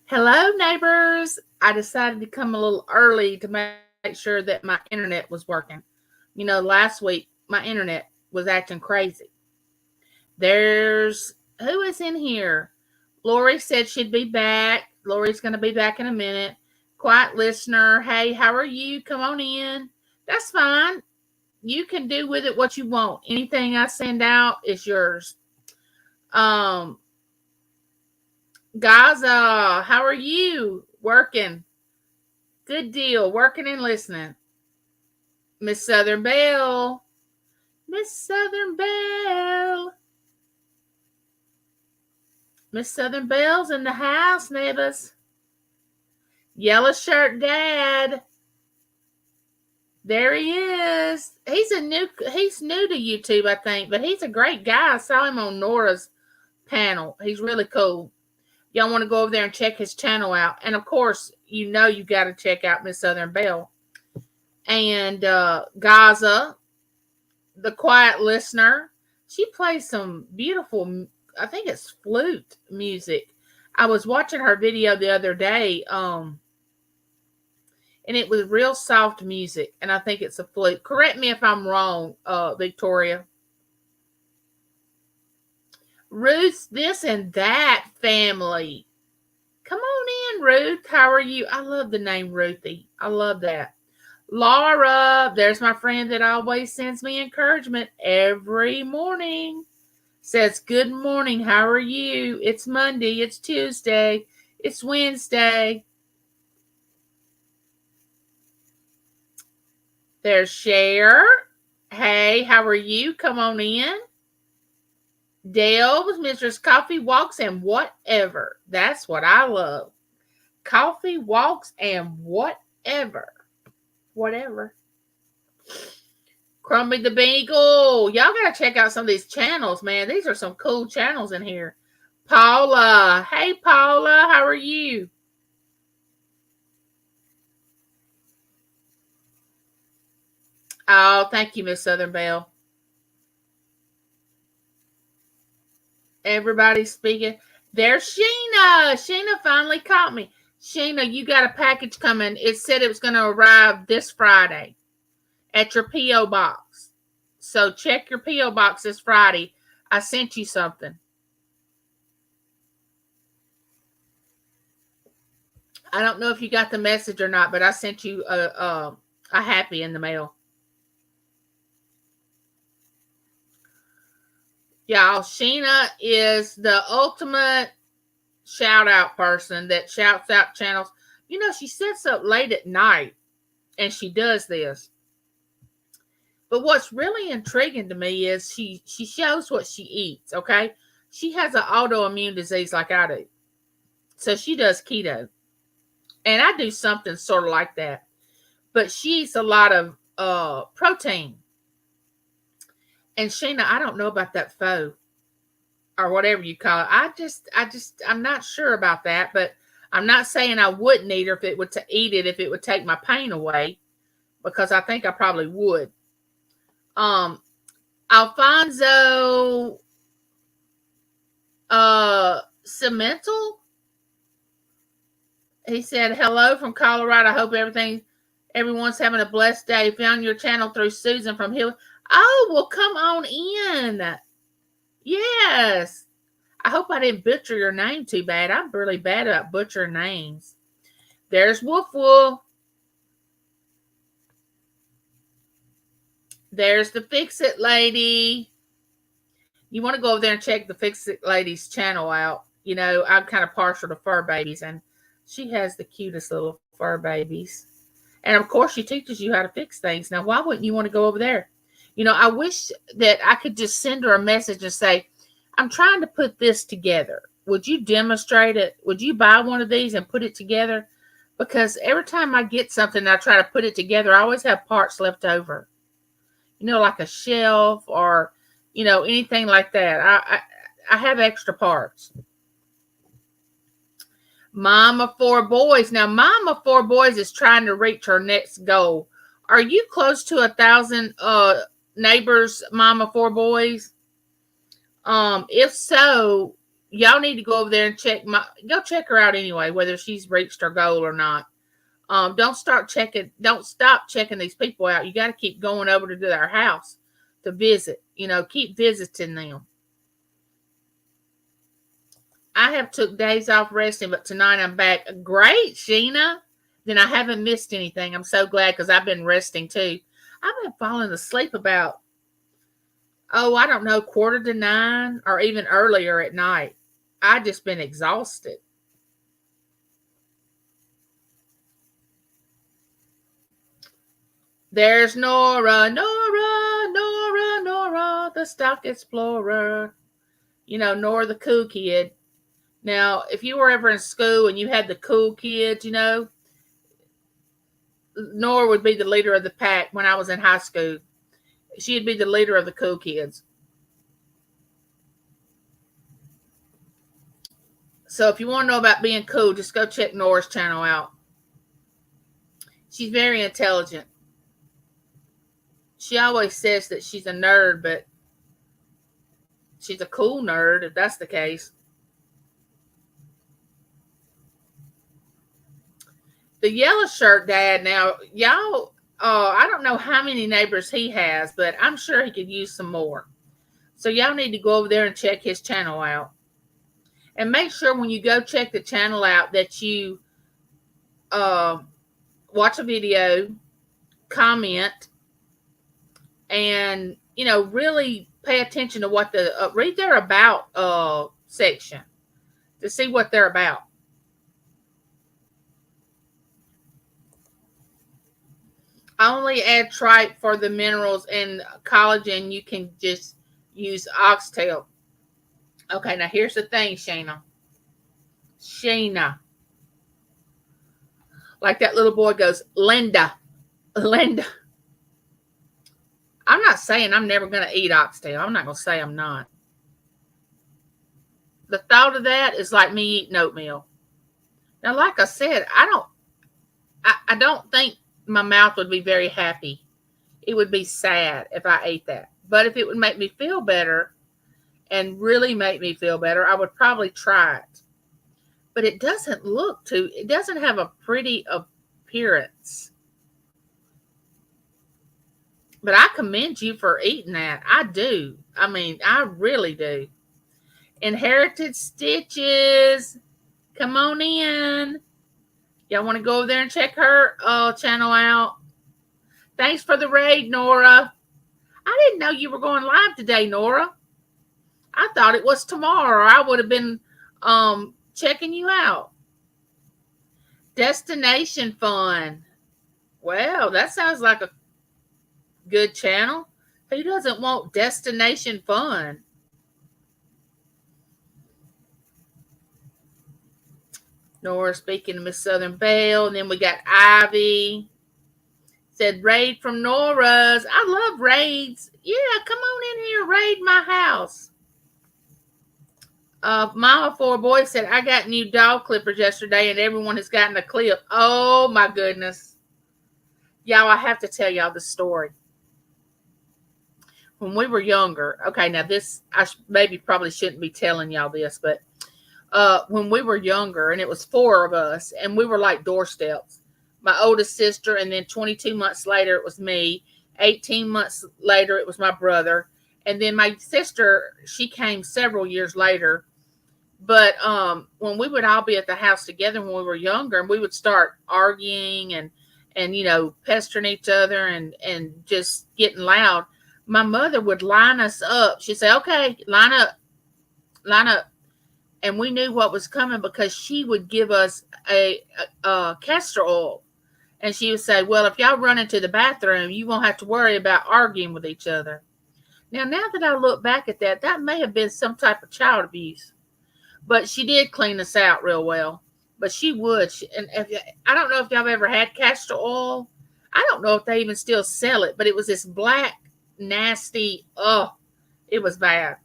Hello, neighbors. I decided to come a little early to make sure that my internet was working. Last week my internet was acting crazy. There's who is in here? Lori said she'd be back. Lori's going to be back in a minute. Quiet listener. Hey, how are you? Come on in. That's fine. You can do with it what you want. Anything I send out is yours. Um, Gaza, how are you? Working. Good deal. Working and listening. Miss Southern Belle. Miss Southern Belle. Miss Southern Belle's in the house, neighbors. Yellow shirt dad. There he is. He's new to YouTube, I think, but he's a great guy. I saw him on Nora's panel. He's really cool. Y'all want to go over there and check his channel out. And of course, you got to check out Miss Southern Belle. And Gaza, the quiet listener. She plays some beautiful, I think it's flute music. I was watching her video the other day, and it was real soft music, and I think it's a flute. Correct me if I'm wrong, Victoria. Ruth's this and that family. Come on in, Ruth. How are you? I love the name Ruthie. I love that. Laura, there's my friend that always sends me encouragement every morning. Says, good morning, how are you? It's Monday, it's Tuesday, it's Wednesday. There's Cher. Hey, how are you? Come on in. Dale with Mistress Coffee Walks and Whatever. That's what I love. Coffee Walks and Whatever. Whatever. Crumby the Beagle. Y'all gotta check out some of these channels, man. These are some cool channels in here. Paula. Hey, Paula. How are you? Oh, thank you, Miss Southern Belle. Everybody's speaking. There's Sheena. Sheena finally caught me. Sheena, you got a package coming. It said it was going to arrive this Friday at your P.O. box. So check your P.O. box this Friday. I sent you something. I don't know if you got the message or not, but I sent you a happy in the mail. Y'all, Sheena is the ultimate shout out person that shouts out channels. She sits up late at night and she does this. But what's really intriguing to me is she shows what she eats, okay? She has an autoimmune disease like I do. So she does keto. And I do something sort of like that. But she eats a lot of protein. And Sheena, I don't know about that pho or whatever you call it. I'm not sure about that, but I'm not saying I wouldn't eat her if it would take my pain away, because I think I probably would. Alfonso Cemental. He said, hello from Colorado. I hope everyone's having a blessed day. Found your channel through Susan from Hill. Oh, well, come on in. Yes. I hope I didn't butcher your name too bad. I'm really bad about butchering names. There's Woof Woof. There's the Fix It Lady. You want to go over there and check the Fix It Lady's channel out. I'm kind of partial to fur babies, and she has the cutest little fur babies. And of course, she teaches you how to fix things. Now, why wouldn't you want to go over there? I wish that I could just send her a message and say, I'm trying to put this together. Would you demonstrate it? Would you buy one of these and put it together? Because every time I get something and I try to put it together, I always have parts left over. Like a shelf or, anything like that. I have extra parts. Mama 4 Boys. Now, Mama 4 Boys is trying to reach her next goal. Are you close to 1,000 neighbors, Mama 4 Boys? If so, y'all need to go over there and go check her out anyway, whether she's reached her goal or not. Don't stop checking these people out. You got to keep going over to their house to visit. Keep visiting them. I have took days off resting, but tonight I'm back. Great, Sheena. Then I haven't missed anything. I'm so glad because I've been resting too. I've been falling asleep about, I don't know, 8:45 or even earlier at night. I just been exhausted. There's Nora, the stock explorer. Nora the cool kid. Now, if you were ever in school and you had the cool kids, Nora would be the leader of the pack when I was in high school. She'd be the leader of the cool kids. So if you want to know about being cool, just go check Nora's channel out. She's very intelligent. She always says that she's a nerd, but she's a cool nerd, if that's the case. The yellow shirt dad, now, y'all, I don't know how many neighbors he has, but I'm sure he could use some more. So y'all need to go over there and check his channel out. And make sure when you go check the channel out that you watch a video, comment, and, really pay attention to what read their about section to see what they're about. I only add tripe for the minerals, and collagen you can just use oxtail. Okay, now here's the thing, Shayna. Like that little boy goes, Linda. I'm not saying I'm never going to eat oxtail. I'm not going to say I'm not. The thought of that is like me eating oatmeal. Now, like I said, I don't think my mouth would be very happy. It would be sad if I ate that. But if it would make me feel better and really make me feel better, I would probably try it. But it doesn't have a pretty appearance. But I commend you for eating that. I do. I mean, I really do. Inherited Stitches. Come on in. Y'all want to go over there and check her channel out? Thanks for the raid, Nora. I didn't know you were going live today, Nora. I thought it was tomorrow. I would have been checking you out. Destination Fun. Well, that sounds like a good channel. Who doesn't want Destination Fun? Nora speaking to Miss Southern Belle. And then we got Ivy. Said raid from Nora's. I love raids. Yeah, come on in here. Raid my house. Mama for a Boy said, I got new dog clippers yesterday and everyone has gotten a clip. Oh my goodness. Y'all, I have to tell y'all the story. When we were younger, okay, now this, I probably shouldn't be telling y'all this, but when we were younger, and it was 4 of us, and we were like doorsteps. My oldest sister, and then 22 months later, it was me. 18 months later, it was my brother. And then my sister, she came several years later. But when we would all be at the house together when we were younger, and we would start arguing and pestering each other and just getting loud, my mother would line us up. She'd say, okay, line up. And we knew what was coming because she would give us a castor oil. And she would say, well, if y'all run into the bathroom, you won't have to worry about arguing with each other. Now that I look back at that, that may have been some type of child abuse. But she did clean us out real well. But she would. I don't know if y'all ever had castor oil. I don't know if they even still sell it. But it was this black, nasty, it was bad.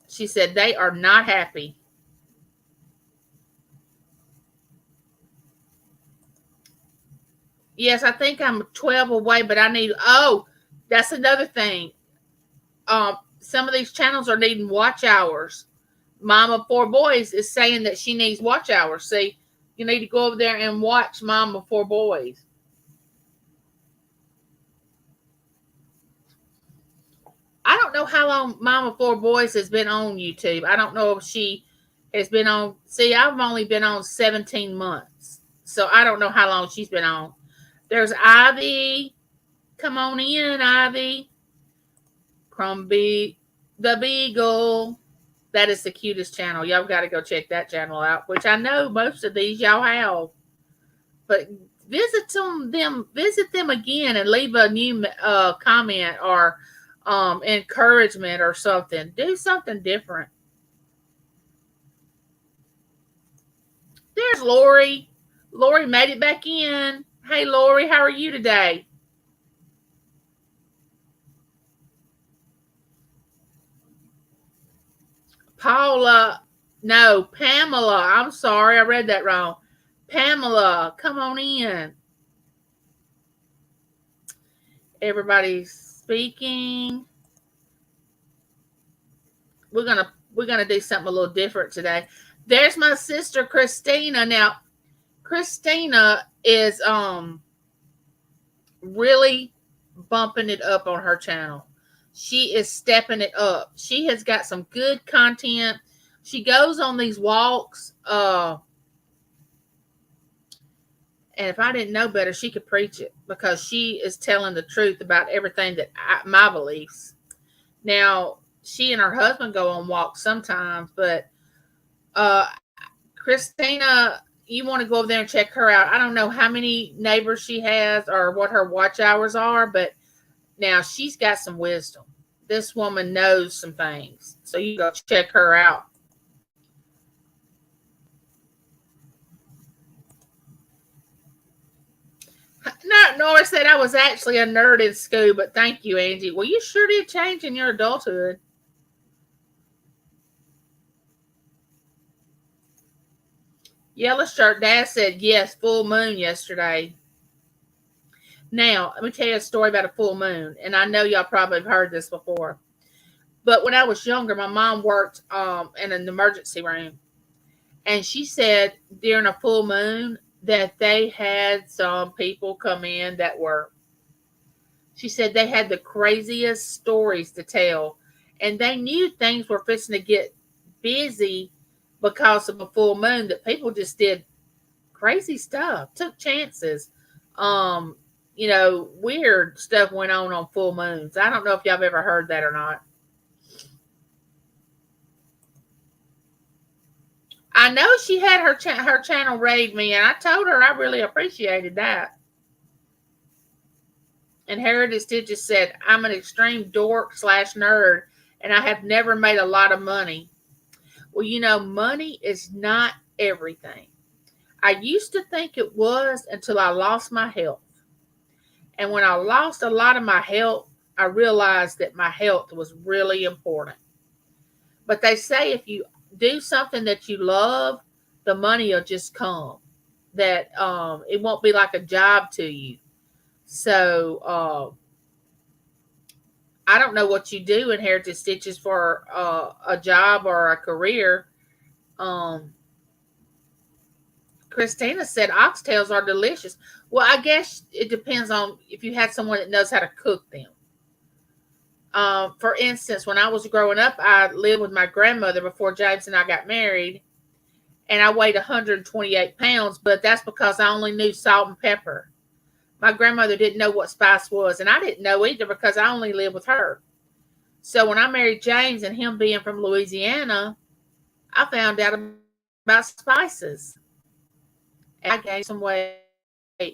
She said they are not happy. Yes, I think I'm 12 away, but I need, that's another thing. some of these channels are needing watch hours. Mama Four Boys is saying that she needs watch hours. See, you need to go over there and watch Mama Four Boys. I don't know how long Mama Four Boys has been on YouTube. I don't know if she has been on. See, I've only been on 17 months. So I don't know how long she's been on. There's Ivy. Come on in, Ivy. Crumby the Beagle. That is the cutest channel. Y'all got to go check that channel out, which I know most of these y'all have. But visit them again and leave a new comment or encouragement or something. Do something different. There's Lori. Lori made it back in. Hey, Lori, how are you today? Paula. No, Pamela. I'm sorry. I read that wrong. Pamela, come on in. Everybody's speaking. We're gonna do something a little different today. There's my sister Christina. Now, Christina is really bumping it up on her channel. She is stepping it up. She has got some good content. She goes on these walks. And if I didn't know better, she could preach it because she is telling the truth about everything that my beliefs. Now, she and her husband go on walks sometimes, but Christina, you want to go over there and check her out. I don't know how many neighbors she has or what her watch hours are, but now she's got some wisdom. This woman knows some things. So you go check her out. No, Nora said I was actually a nerd in school, but thank you, Angie. Well, you sure did change in your adulthood. Yellow shirt dad said yes, full moon yesterday. Now, let me tell you a story about a full moon, and I know y'all probably have heard this before. But when I was younger, my mom worked in an emergency room, and she said during a full moon that they had some people come in that were, she said they had the craziest stories to tell, and they knew things were fixing to get busy because of a full moon, that people just did crazy stuff, took chances. Weird stuff went on full moons. I don't know if y'all have ever heard that or not. I know she had her channel raid me, and I told her I really appreciated that. And Heritage Stitches said, I'm an extreme dork / nerd, and I have never made a lot of money. Well, money is not everything. I used to think it was until I lost my health. And when I lost a lot of my health, I realized that my health was really important. But they say if you do something that you love, the money will just come. That it won't be like a job to you. So I don't know what you do in Heritage Stitches for a job or a career. Christina said oxtails are delicious. Well, I guess it depends on if you had someone that knows how to cook them. For instance, when I was growing up, I lived with my grandmother before James and I got married, and I weighed 128 pounds, but that's because I only knew salt and pepper. My grandmother didn't know what spice was, and I didn't know either because I only lived with her. So when I married James and him being from Louisiana, I found out about spices. And I gained some weight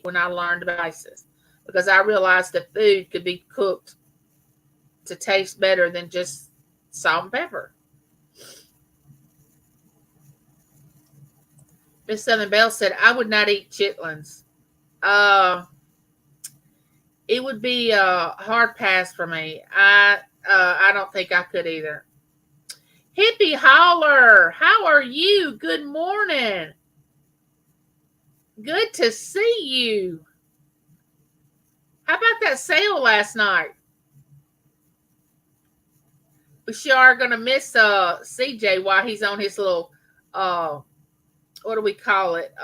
when I learned about spices because I realized that food could be cooked to taste better than just salt and pepper. Miss Southern Belle said, I would not eat chitlins. It would be a hard pass for me. I don't think I could either. Hippie Holler, how are you? Good morning. Good to see you. How about that sale last night? We sure are gonna miss CJ while he's on his little uh what do we call it?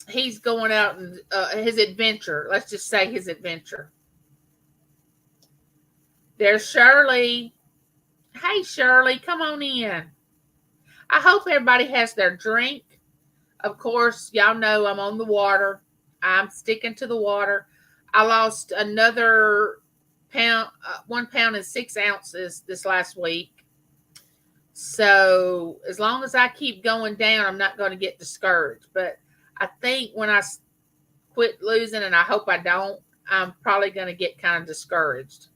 He's going out and his adventure. Let's just say his adventure. There's Shirley. Hey Shirley, come on in. I hope everybody has their drink. Of course, y'all know I'm on the water. I'm sticking to the water. I lost another pound, 1 pound and 6 ounces this last week. So as long as I keep going down, I'm not going to get discouraged. But I think when I quit losing, and I hope I don't, I'm probably going to get kind of discouraged.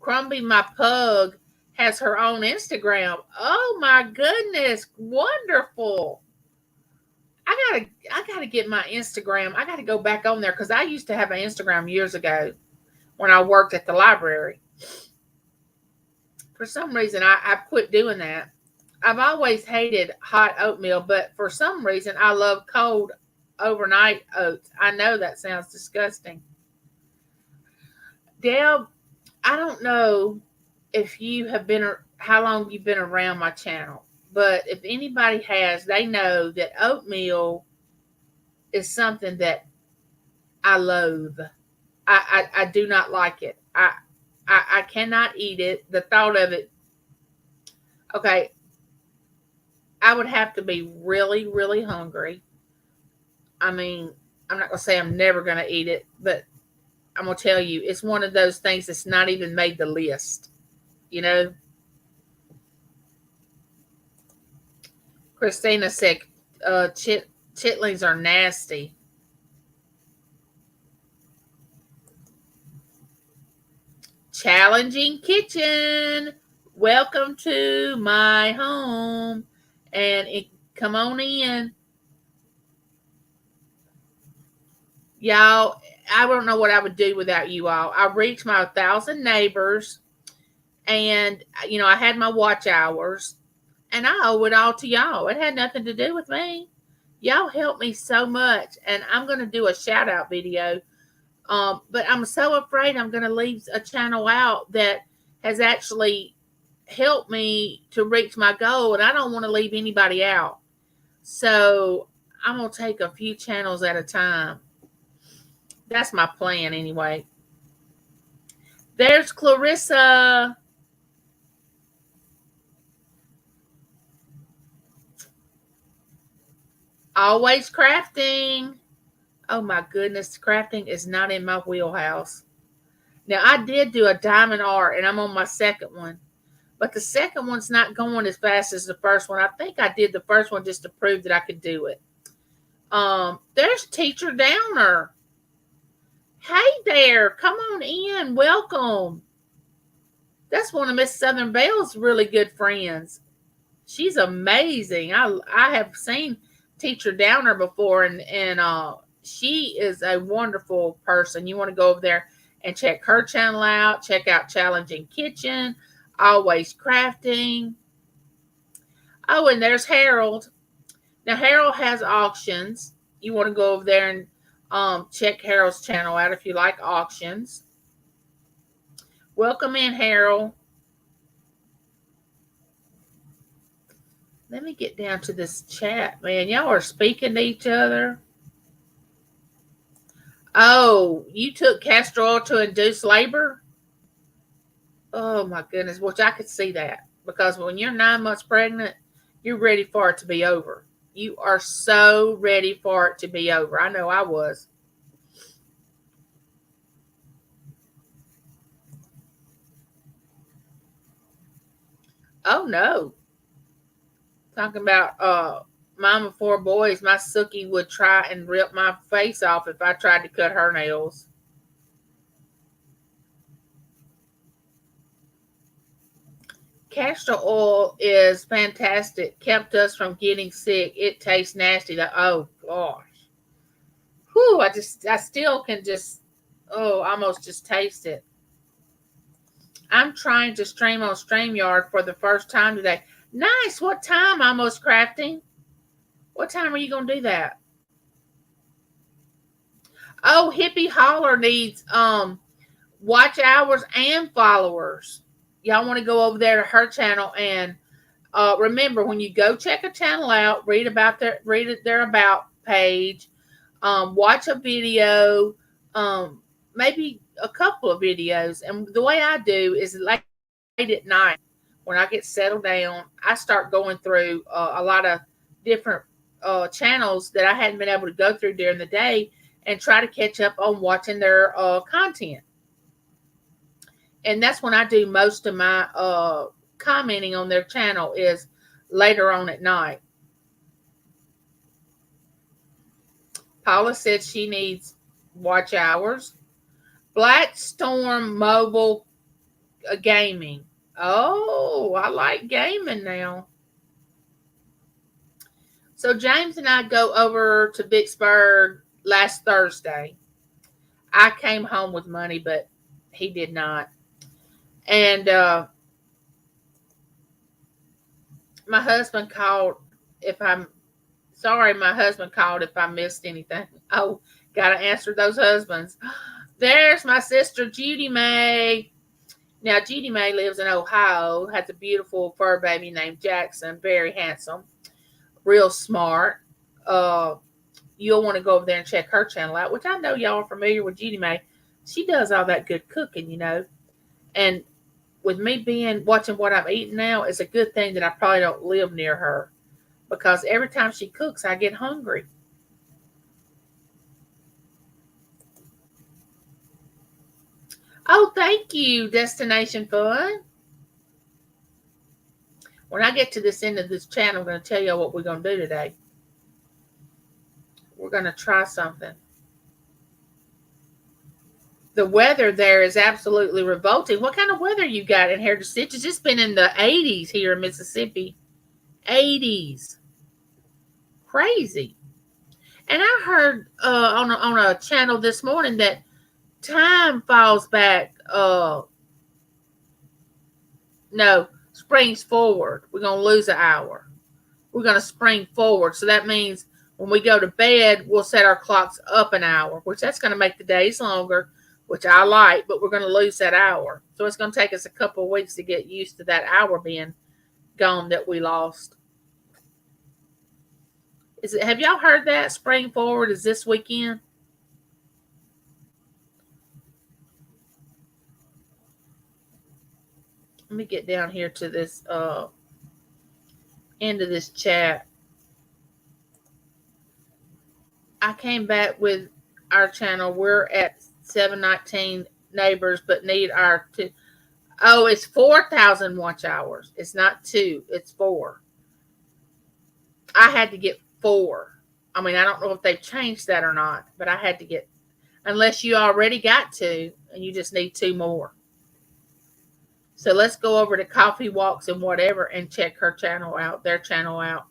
Crumbie, my pug, has her own Instagram. Oh my goodness, wonderful. I gotta get my Instagram. I gotta go back on there because I used to have an Instagram years ago when I worked at the library. For some reason I quit doing that. I've always hated hot oatmeal, but for some reason I love cold overnight oats. I know that sounds disgusting. Deb, I don't know if you have been how long you've been around my channel, but if anybody has, they know that oatmeal is something that I loathe. I do not like it. I cannot eat it. The thought of it. Okay, I would have to be really, really hungry. I mean, I'm not gonna say I'm never gonna eat it, but I'm gonna tell you, it's one of those things that's not even made the list. You know, Christina said, chitlings are nasty. Challenging kitchen. Welcome to my home. And come on in. Y'all, I don't know what I would do without you all. I reached my 1,000 neighbors, and I had my watch hours, and I owe it all to y'all. It had nothing to do with me. Y'all helped me so much, and I'm going to do a shout out video. But I'm so afraid I'm going to leave a channel out that has actually helped me to reach my goal, and I don't want to leave anybody out. So I'm going to take a few channels at a time. That's my plan anyway. There's Clarissa. Always crafting. Oh my goodness, crafting is not in my wheelhouse. Now, I did do a diamond art, and I'm on my second one. But the second one's not going as fast as the first one. I think I did the first one just to prove that I could do it. There's Teacher Downer. Hey there, come on in. Welcome. That's one of Miss Southern Belle's really good friends. She's amazing. I have seen Teacher Downer before, and she is a wonderful person. You want to go over there and check her channel out. Check out Challenging Kitchen, Always Crafting. Oh, and there's Harold. Now, Harold has auctions. You want to go over there and check Harold's channel out if you like auctions. Welcome in, Harold. Let me get down to this chat, man. Y'all are speaking to each other. Oh, you took castor oil to induce labor? Oh, my goodness. Which I could see that. Because when you're 9 months pregnant, you're ready for it to be over. You are so ready for it to be over. I know I was. Oh, no. Talking about mom of 4 boys, my Sookie would try and rip my face off if I tried to cut her nails. Castor oil is fantastic. Kept us from getting sick. It tastes nasty. Oh gosh. Whew, I still can just almost just taste it. I'm trying to stream on StreamYard for the first time today. Nice. What time? Almost crafting. What time are you gonna do that? Oh, Hippie Holler needs watch hours and followers. Y'all want to go over there to her channel and remember when you go check a channel out, read their about page, watch a video, um, maybe a couple of videos. And the way I do is late at night when I get settled down, I start going through a lot of different channels that I hadn't been able to go through during the day and try to catch up on watching their content. And that's when I do most of my commenting on their channel is later on at night. Paula said she needs watch hours. Black Storm Mobile Gaming. Oh, I like gaming now. So James and I go over to Vicksburg last Thursday. I came home with money, but he did not. And my husband called if I'm sorry, my husband called if I missed anything. Oh, gotta answer those husbands. There's my sister Judy May. Now Judy May lives in Ohio, has a beautiful fur baby named Jackson, very handsome, real smart. Uh you'll want to go over there and check her channel out, which I know y'all are familiar with Judy May. She does all that good cooking, And with me being watching what I'm eating now, it's a good thing that I probably don't live near her because every time she cooks, I get hungry. Oh, thank you, Destination Fun. When I get to this end of this channel, I'm going to tell you what we're going to do today. We're going to try something. The weather there is absolutely revolting. What kind of weather you got in Heritage Stitches? It's been in the 80s here in Mississippi. 80s. Crazy. And I heard on a channel this morning that time falls back. No, springs forward. We're going to lose an hour. We're going to spring forward. So that means when we go to bed, we'll set our clocks up an hour, which that's going to make the days longer, which I like, but we're going to lose that hour. So it's going to take us a couple of weeks to get used to that hour being gone that we lost. Have y'all heard that? Spring forward is this weekend? Let me get down here to this end of this chat. I came back with our channel. We're at 719 neighbors, but need our two. Oh, it's 4,000 watch hours. It's not 2, it's 4. I had to get 4. I mean, I don't know if they've changed that or not, but I had to get, unless you already got 2 and you just need 2 more. So let's go over to Coffee Walks and whatever and check her channel out, their channel out.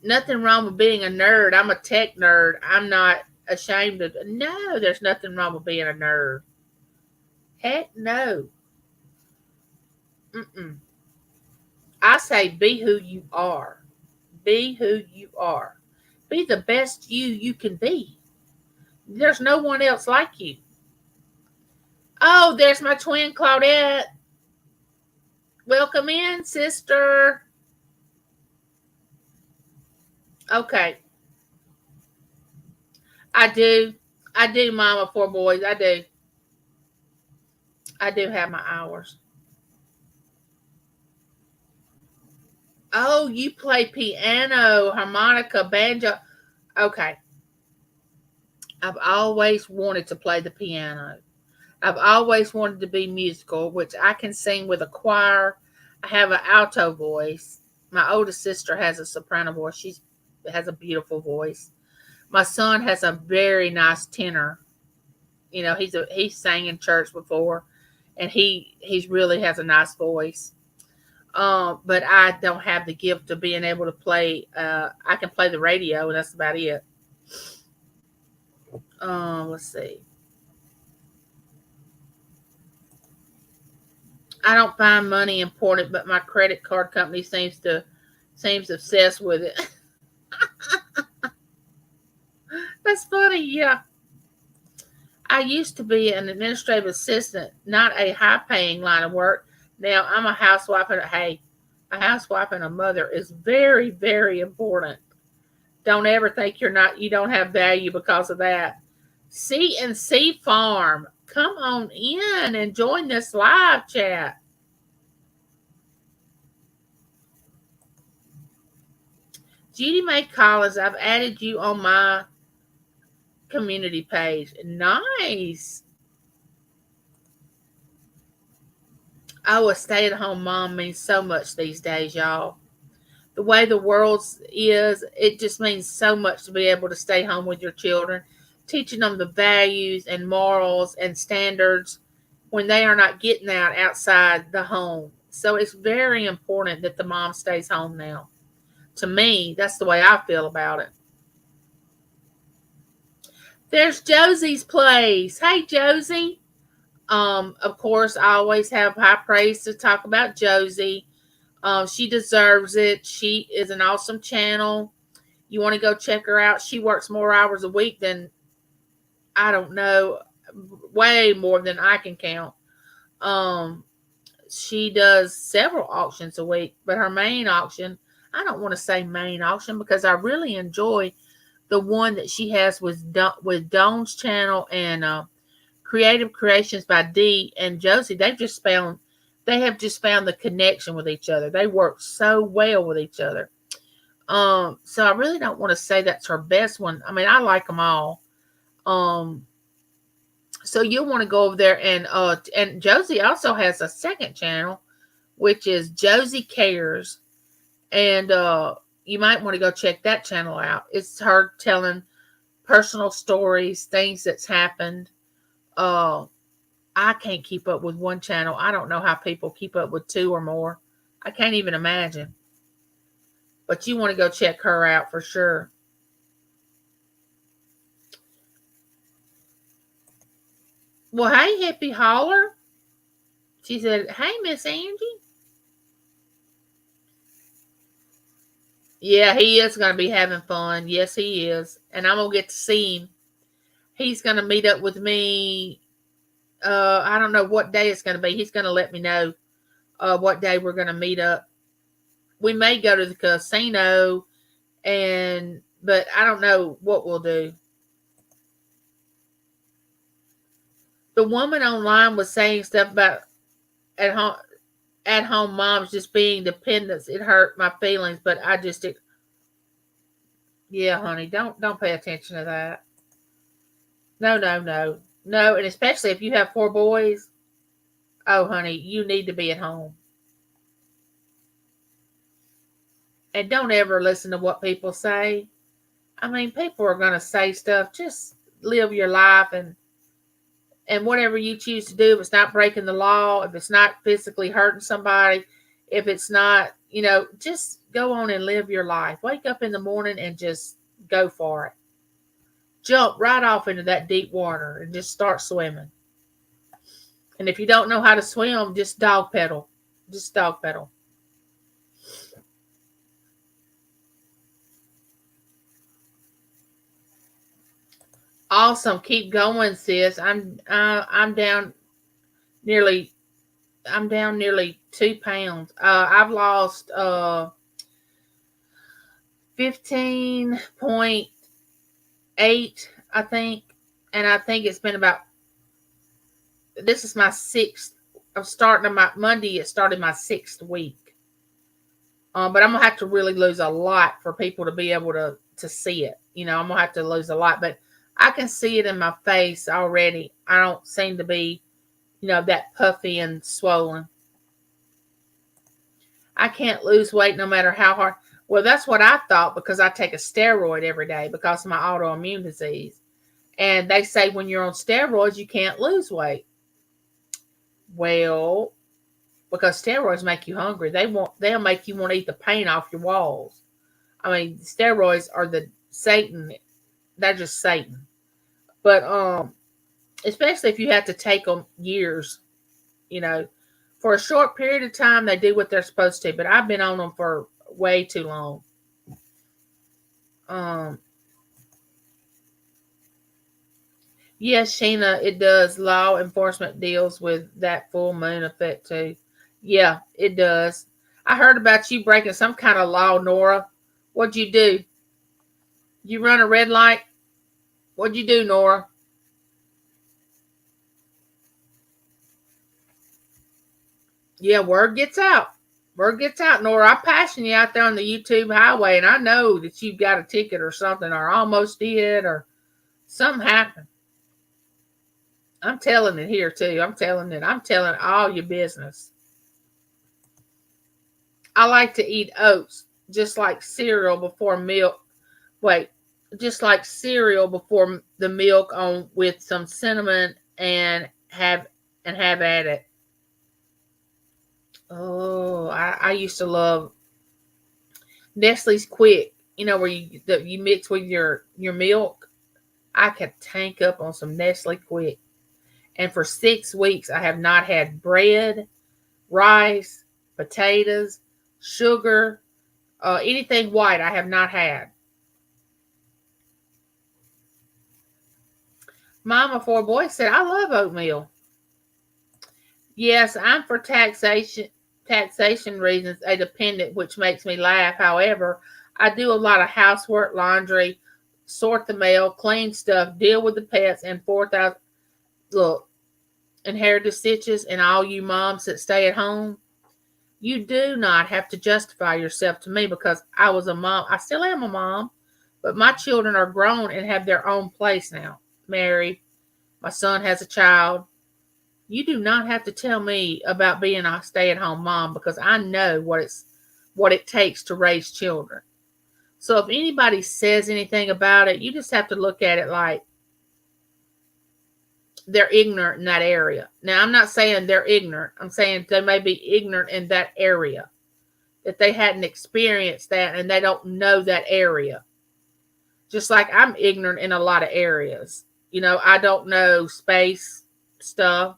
Nothing wrong with being a nerd. I'm a tech nerd. I'm not ashamed of. No, there's nothing wrong with being a nerd. Heck no. Mm-mm. I say be who you are. Be who you are. Be the best you can be. There's no one else like you. Oh, there's my twin Claudette. Welcome in, sister. Okay. I do. I do, Mama, 4 boys. I do. I do have my hours. Oh, you play piano, harmonica, banjo. Okay. I've always wanted to play the piano. I've always wanted to be musical, which I can sing with a choir. I have an alto voice. My oldest sister has a soprano voice. She has a beautiful voice. My son has a very nice tenor. He's sang in church before, and he's really has a nice voice. But I don't have the gift of being able to play. I can play the radio, and that's about it. Let's see. I don't find money important, but my credit card company seems to Seems obsessed with it. That's funny, yeah. I used to be an administrative assistant, not a high paying line of work. Now I'm a housewife and a housewife and a mother is very, very important. Don't ever think you don't have value because of that. C&C Farm, come on in and join this live chat. Judy Mae Collins, I've added you on my community page. Nice. Oh, a stay-at-home mom means so much these days, y'all. The way the world is, it just means so much to be able to stay home with your children, teaching them the values and morals and standards when they are not getting out outside the home. So it's very important that the mom stays home now. To me, that's the way I feel about it. There's Josie's place. Hey, Josie. Of course, I always have high praise to talk about Josie. She deserves it. She is an awesome channel. You want to go check her out. She works more hours a week than, I don't know, way more than I can count. She does several auctions a week, but her main auction, I don't want to say main auction because I really enjoy the one that she has with Dawn's channel and Creative Creations by Dee and Josie. They have just found the connection with each other. They work so well with each other. So I really don't want to say that's her best one. I mean, I like them all. So you'll want to go over there and Josie also has a second channel, which is Josie Cares. And you might want to go check that channel out. It's her telling personal stories, things that's happened. I can't keep up with one channel. I don't know how people keep up with two or more. I can't even imagine. But you want to go check her out for sure. Well, hey, Hippie Holler. She said, hey, Miss Angie. Yeah, he is going to be having fun. Yes, he is. And I'm going to get to see him. He's going to meet up with me. I don't know what day it's going to be. He's going to let me know what day we're going to meet up. We may go to the casino, but I don't know what we'll do. The woman online was saying stuff about at home moms just being dependents. It hurt my feelings, but yeah, honey, don't pay attention to that. No, and especially if you have 4 boys. Oh, honey, you need to be at home. And don't ever listen to what people say. I mean, people are going to say stuff. Just live your life and whatever you choose to do. If it's not breaking the law, if it's not physically hurting somebody, if it's not, just go on and live your life. Wake up in the morning and just go for it. Jump right off into that deep water and just start swimming. And if you don't know how to swim, just dog pedal. Just dog pedal. Awesome. Keep going, sis. I'm down nearly 2 pounds. I've lost 15.8, I think. And I think it's been this is my 6th. I'm starting on my Monday. It started my 6th week. But I'm going to have to really lose a lot for people to be able to see it. I'm going to have to lose a lot. But I can see it in my face already. I don't seem to be, that puffy and swollen. I can't lose weight no matter how hard. Well, that's what I thought because I take a steroid every day because of my autoimmune disease. And they say when you're on steroids, you can't lose weight. Well, because steroids make you hungry. They'll make you want to eat the paint off your walls. I mean, steroids are the Satan. They're just Satan. But especially if you have to take them years, for a short period of time, they do what they're supposed to. But I've been on them for way too long. Um, yes, Sheena, it does. Law enforcement deals with that full moon effect too. Yeah, it does. I heard about you breaking some kind of law, Nora. What'd you do? You run a red light? What'd you do, Nora? Yeah, word gets out. Word gets out, Nora. I'm passing you out there on the YouTube highway, and I know that you've got a ticket or something, or almost did, or something happened. I'm telling it here too. I'm telling it. I'm telling all your business. I like to eat oats, just like cereal before milk. Wait, just like cereal before the milk on with some cinnamon and have at it. Oh, I used to love Nestle's Quick. You know where you mix with your milk. I could tank up on some Nestle Quick, and for 6 weeks I have not had bread, rice, potatoes, sugar, anything white. I have not had. Mama for a boy said, "I love oatmeal." Yes, I'm for taxation reasons a dependent, which makes me laugh. However, I do a lot of housework, laundry, sort the mail, clean stuff, deal with the pets, and 4,000 look, inherited stitches, and all you moms that stay at home. You do not have to justify yourself to me because I was a mom. I still am a mom, but my children are grown and have their own place now. Married. My son has a child. You do not have to tell me about being a stay-at-home mom because I know what it takes to raise children. So if anybody says anything about it, you just have to look at it like they're ignorant in that area. Now, I'm not saying they're ignorant. I'm saying they may be ignorant in that area, that they hadn't experienced that and they don't know that area. Just like I'm ignorant in a lot of areas. I don't know space stuff.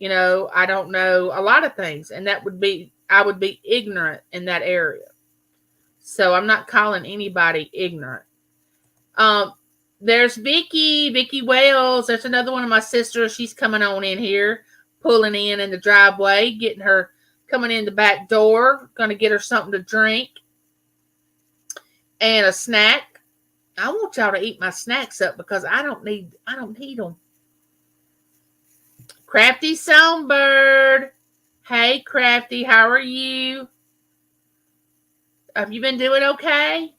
I don't know a lot of things, and I would be ignorant in that area. So I'm not calling anybody ignorant. Um, there's Vicky Wales. There's another one of my sisters. She's coming on in here, pulling in the driveway, getting her coming in the back door. Going to get her something to drink and a snack. I want y'all to eat my snacks up because I don't need them. Crafty Songbird. Hey, Crafty, how are you? Have you been doing okay?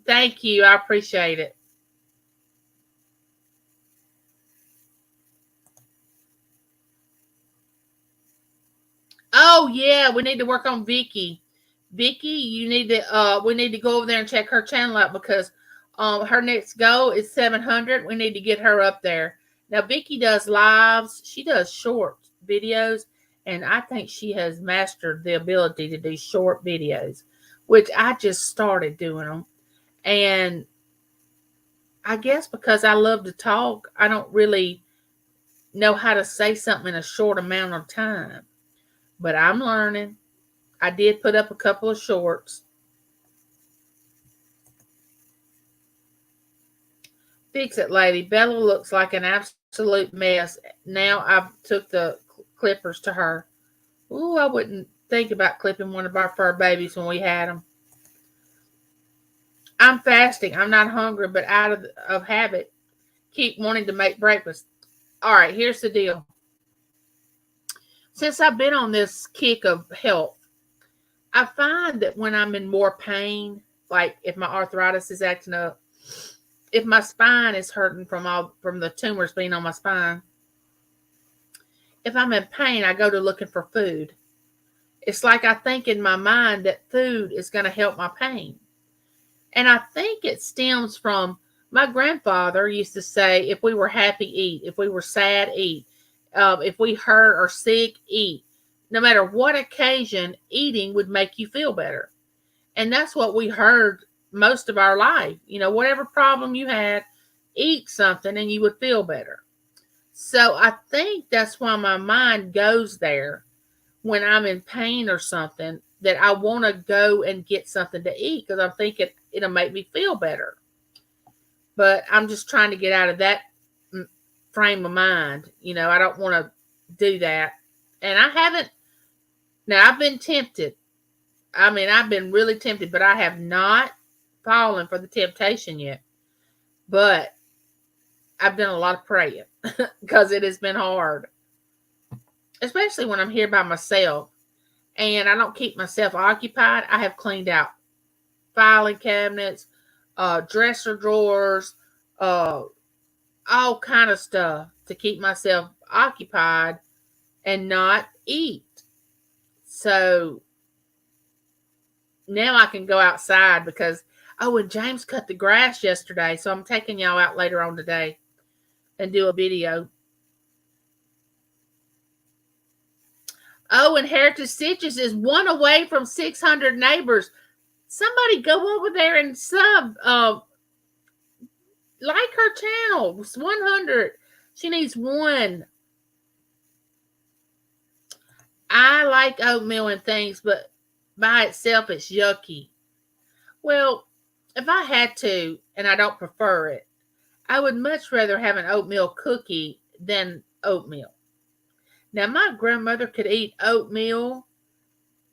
Thank you. I appreciate it. Oh, yeah, we need to work on Vicky. Vicky, we need to go over there and check her channel out because her next goal is 700. We need to get her up there. Now, Vicky does lives. She does short videos, and I think she has mastered the ability to do short videos, which I just started doing them. And I guess because I love to talk, I don't really know how to say something in a short amount of time. But I'm learning. I did put up a couple of shorts. Fix it, lady. Bella looks like an absolute mess. Now I've took the clippers to her. Ooh, I wouldn't think about clipping one of our fur babies when we had them. I'm fasting. I'm not hungry, but out of habit, keep wanting to make breakfast. All right, here's the deal. Since I've been on this kick of health, I find that when I'm in more pain, like if my arthritis is acting up, if my spine is hurting from the tumors being on my spine, if I'm in pain, I go to looking for food. It's like I think in my mind that food is going to help my pain. And I think it stems from my grandfather used to say, if we were happy, eat. If we were sad, eat. If we hurt or sick, eat. No matter what occasion, eating would make you feel better. And that's what we heard most of our life. Whatever problem you had, eat something and you would feel better. So I think that's why my mind goes there when I'm in pain or something, that I want to go and get something to eat because I'm thinking it'll make me feel better. But I'm just trying to get out of that frame of mind. I don't want to do that. And I haven't, now I've been tempted. I mean, I've been really tempted, but I have not fallen for the temptation yet. But I've done a lot of praying because it has been hard, especially when I'm here by myself and I don't keep myself occupied. I have cleaned out filing cabinets, dresser drawers, all kind of stuff to keep myself occupied and not eat. So now I can go outside because, and James cut the grass yesterday, so I'm taking y'all out later on today and do a video. And Heritage Stitches is one away from 600 neighbors. Somebody go over there and sub, like her channel. It's 100. She needs one. I like oatmeal and things, but by itself it's yucky. Well, if I had to, and I don't prefer it, I would much rather have an oatmeal cookie than oatmeal. Now, my grandmother could eat oatmeal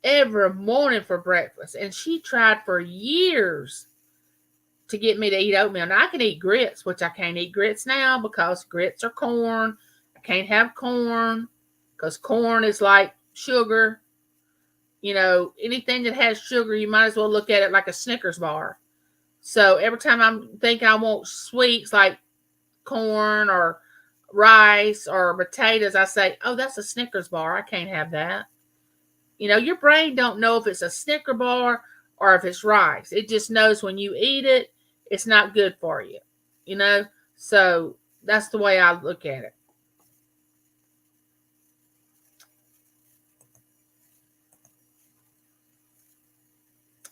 every morning for breakfast, and she tried for years to get me to eat oatmeal. Now, I can eat grits, which I can't eat grits now because grits are corn. I can't have corn because corn is like sugar. Anything that has sugar, you might as well look at it like a Snickers bar. So every time I'm thinking I want sweets like corn or rice or potatoes, I say, oh, that's a Snickers bar. I can't have that. Your brain don't know if it's a Snicker bar or if it's rice. It just knows when you eat it, it's not good for you. So that's the way I look at it.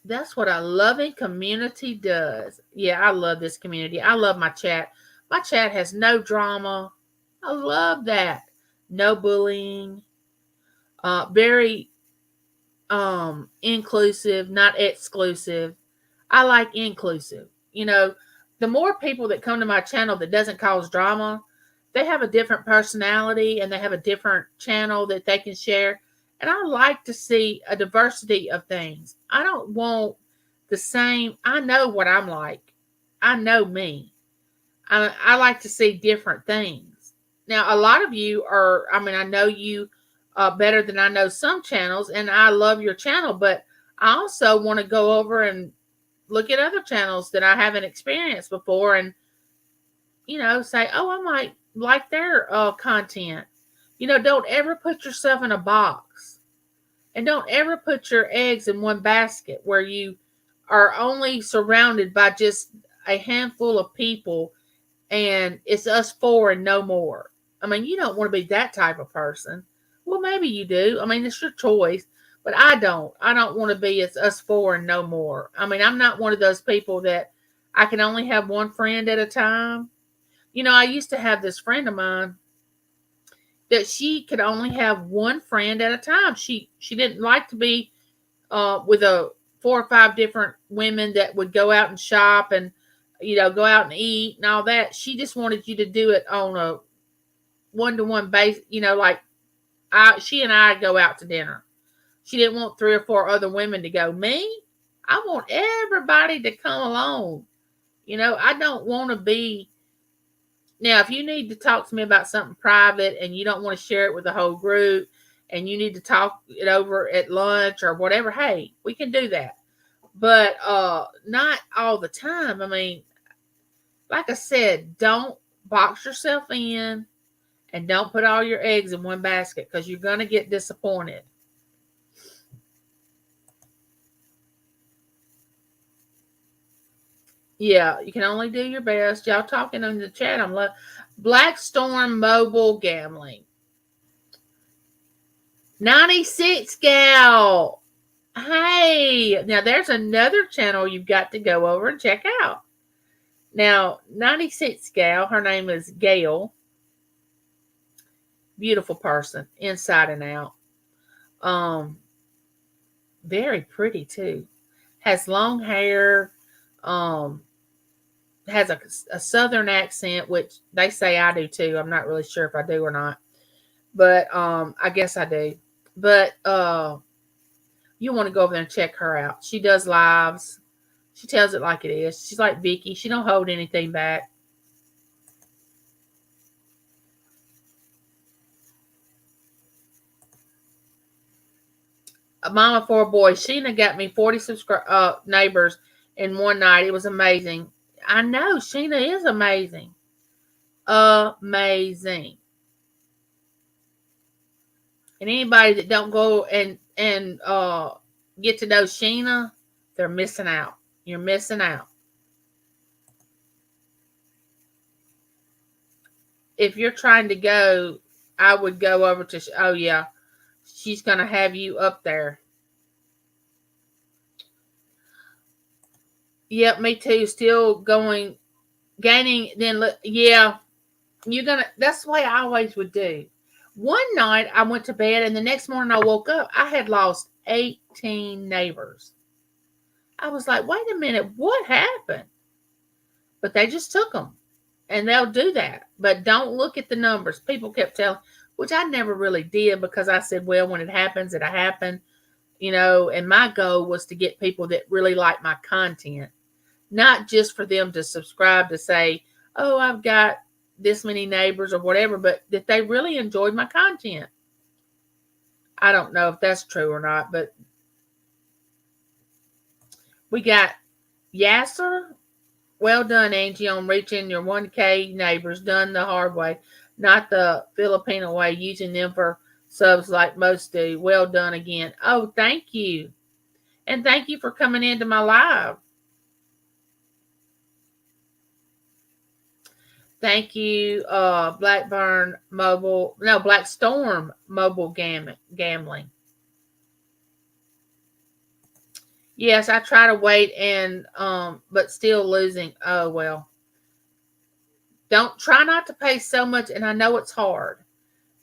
That's what a loving community does. Yeah, I love this community. I love my chat. My chat has no drama. I love that. No bullying. Very inclusive, not exclusive. I like inclusive. The more people that come to my channel that doesn't cause drama, they have a different personality and they have a different channel that they can share. And I like to see a diversity of things. I don't want the same. I know what I'm like. I know me. I like to see different things. Now, a lot of you I know you better than I know some channels, and I love your channel, but I also want to go over and look at other channels that I haven't experienced before and, say, oh, I might like their content. Don't ever put yourself in a box. And don't ever put your eggs in one basket where you are only surrounded by just a handful of people and it's us four and no more. I mean, you don't want to be that type of person. Well, maybe you do. I mean, it's your choice. But I don't. I don't want to be it's us four and no more. I mean, I'm not one of those people that I can only have one friend at a time. I used to have this friend of mine that she could only have one friend at a time. She didn't like to be with 4 or 5 different women that would go out and shop and go out and eat and all that. She just wanted you to do it on a one-to-one basis. Like she and I go out to dinner. She didn't want 3 or 4 other women to go. Me, I want everybody to come along. I don't want to be. Now, if you need to talk to me about something private and you don't want to share it with the whole group and you need to talk it over at lunch or whatever, hey, we can do that. But not all the time. I mean, like I said, don't box yourself in and don't put all your eggs in one basket because you're going to get disappointed. Yeah, you can only do your best. Y'all talking in the chat. I'm Black Storm Mobile Gambling. 96 Gal. Hey, now there's another channel you've got to go over and check out. Now, 96 Gal, her name is Gail. Beautiful person, inside and out. Very pretty too. Has long hair. Um, has a southern accent, which they say I do too. I'm not really sure if I do or not, but I guess I do. But you want to go over there and check her out. She does lives. She tells it like it is. She's like Vicky. She don't hold anything back. A mama for a boy. Sheena got me 40 neighbors in one night. It was amazing. I know Sheena is amazing. Amazing. And anybody that don't go and get to know Sheena, they're missing out. You're missing out. If you're trying to go, I would go over to. Oh yeah, she's gonna have you up there. Yep, me too. Still going, gaining. Then yeah, you're gonna. That's the way I always would do. One night I went to bed, and the next morning I woke up. I had lost 18 neighbors. I was like, wait a minute, what happened? But they just took them, and they'll do that. But don't look at the numbers. People kept telling, which I never really did because I said, well, when it happens, it'll happen. And my goal was to get people that really like my content, not just for them to subscribe to say, oh, I've got this many neighbors or whatever, but that they really enjoyed my content. I don't know if that's true or not, but we got Yasser. Well done, Angie, on reaching your 1K neighbors. Done the hard way, not the Filipino way, using them for subs like most do. Well done again. Oh, thank you. And thank you for coming into my live. Thank you, Blackstorm Mobile Gambling. Yes, I try to wait and but still losing. Oh well. Don't try not to pay so much, and I know it's hard,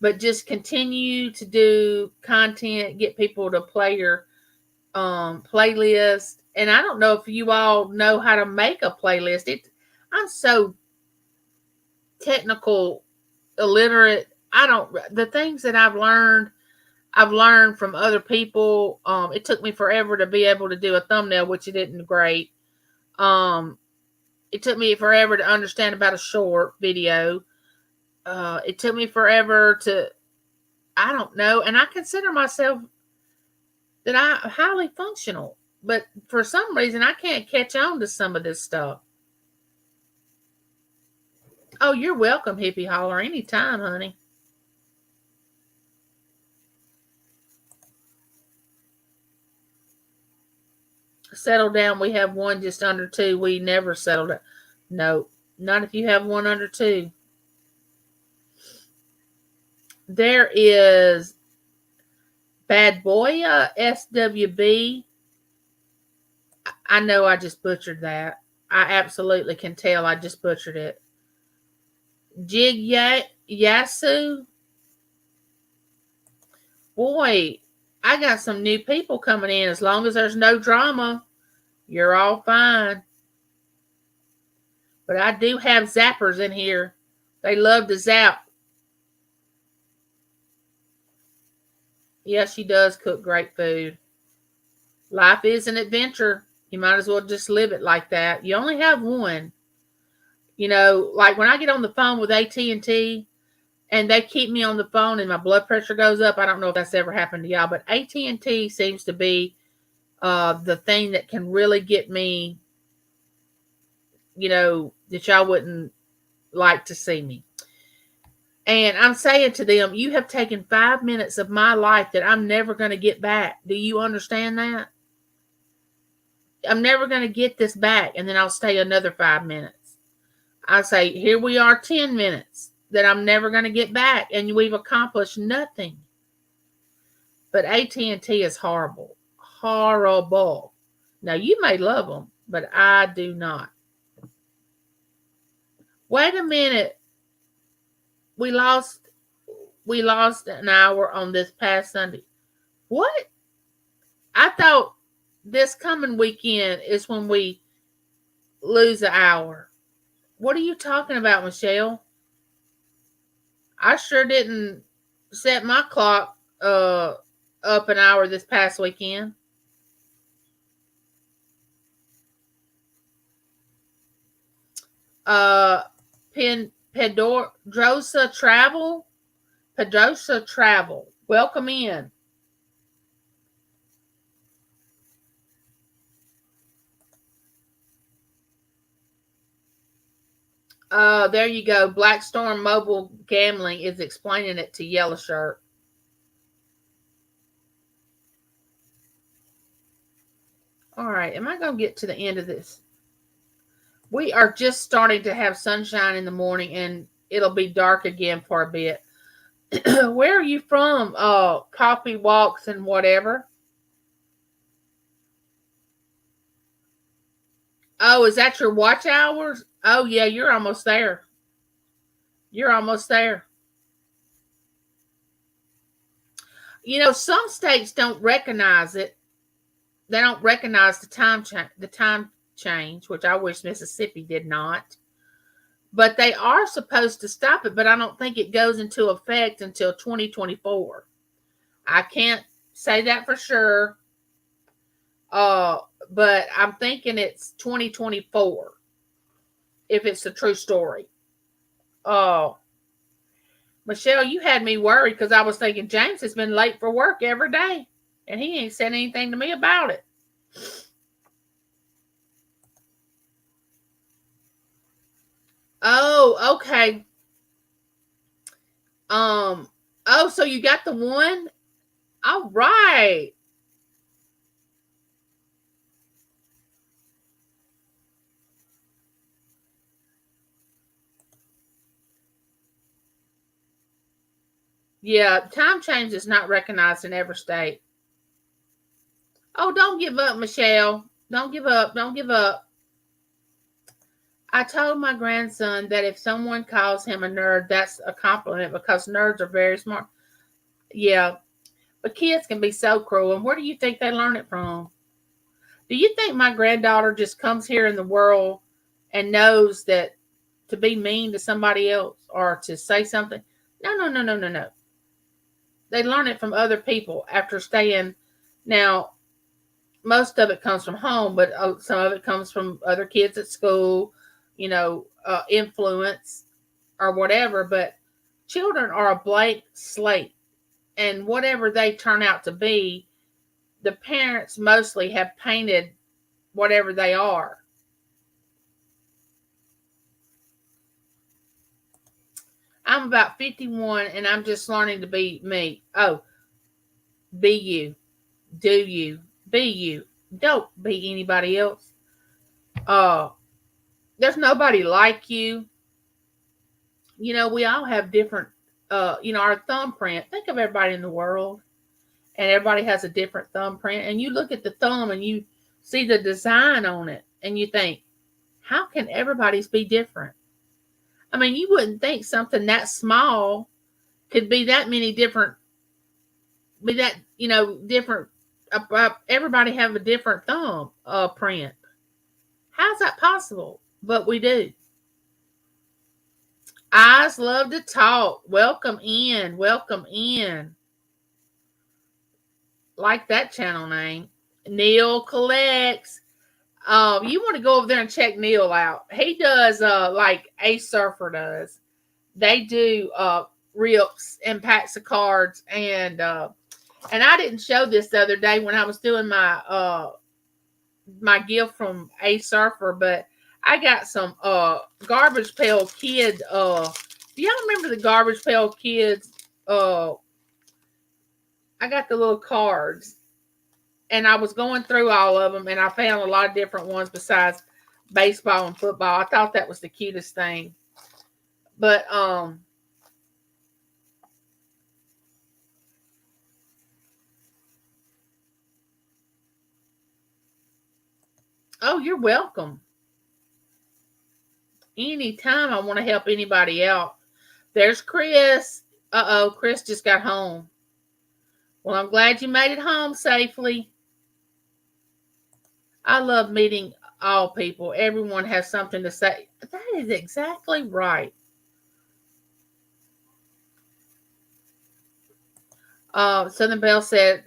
but just continue to do content, get people to play your playlist. And I don't know if you all know how to make a playlist. I'm so technical illiterate. I don't the things that I've learned from other people. It took me forever to be able to do a thumbnail, which it isn't great. Um, it took me forever to understand about a short video. It took me forever to, I don't know, and I consider myself that I'm highly functional, but for some reason I can't catch on to some of this stuff. Oh, you're welcome, Hippie Holler, anytime, honey. Settle down. We have one just under 2. We never settled it. No, not if you have one under 2. There is Bad Boya SWB. I know I just butchered that. I absolutely can tell I just butchered it. Jig Yasu. Boy, I got some new people coming in. As long as there's no drama, you're all fine. But I do have zappers in here. They love to zap. Yeah, she does cook great food. Life is an adventure. You might as well just live it like that. You only have one. Like when I get on the phone with AT&T and they keep me on the phone and my blood pressure goes up. I don't know if that's ever happened to y'all, but AT&T seems to be the thing that can really get me, that y'all wouldn't like to see me. And I'm saying to them, you have taken 5 minutes of my life that I'm never going to get back. Do you understand that? I'm never going to get this back. And then I'll stay another 5 minutes. I say, here we are 10 minutes that I'm never going to get back. And we've accomplished nothing. But AT&T is horrible. Horrible. Now, you may love them, but I do not. Wait a minute. We lost an hour on this past Sunday. What? I thought this coming weekend is when we lose an hour. What are you talking about, Michelle? I sure didn't set my clock up an hour this past weekend. Uh Pedrosa Travel. Pedrosa Travel. Welcome in. There you go. Blackstorm Mobile Gambling is explaining it to Yellow Shirt. All right, am I going to get to the end of this? We are just starting to have sunshine in the morning, and it'll be dark again for a bit. Where are you from? Coffee walks and whatever. Oh, is that your watch hours? Oh, yeah, you're almost there. You're almost there. You know, some states don't recognize it. They don't recognize the time change, which I wish Mississippi did not. But they are supposed to stop it, but I don't think it goes into effect until 2024. I can't say that for sure. But I'm thinking it's 2024 if it's a true story. Oh, Michelle, you had me worried because I was thinking James has been late for work every day, and he ain't said anything to me about it. Oh, okay. Um. Oh, so you got the one? All right. Yeah, time change is not recognized in every state. Oh, don't give up, Michelle. Don't give up. Don't give up. I told my grandson that if someone calls him a nerd, that's a compliment because nerds are very smart. Yeah, but kids can be so cruel. And where do you think they learn it from? Do you think my granddaughter just comes here in the world and knows that to be mean to somebody else or to say something? No, no, no, no, no, no. They learn it from other people after staying. Now, most of it comes from home, but some of it comes from other kids at school, influence or whatever. But children are a blank slate, and whatever they turn out to be, the parents mostly have painted whatever they are. I'm about 51 and I'm just learning to be me. Oh, be you. Do you. Be you. Don't be anybody else. Uh, there's nobody like you. We all have different, our thumbprint. Think of everybody in the world, and everybody has a different thumbprint. And you look at the thumb and you see the design on it, and you think, how can everybody's be different? I mean, you wouldn't think something that small could be that many different, be that, different. Everybody have a different thumb print. How's that possible? But we do. Eyes love to talk. Welcome in. Welcome in. Like that channel name. Neil collects. You want to go over there and check Neil out. He does like a surfer does. They do rips and packs of cards, and I didn't show this the other day when I was doing my gift from a surfer, but I got some Garbage Pail Kid. Do y'all remember the Garbage Pail Kids? I got the little cards, and I was going through all of them, and I found a lot of different ones besides baseball and football. I thought that was the cutest thing. But oh, you're welcome. Anytime I want to help anybody out. There's Chris. Uh-oh, Chris just got home. Well, I'm glad you made it home safely. I love meeting all people. Everyone has something to say. That is exactly right. Miss Southern Belle said,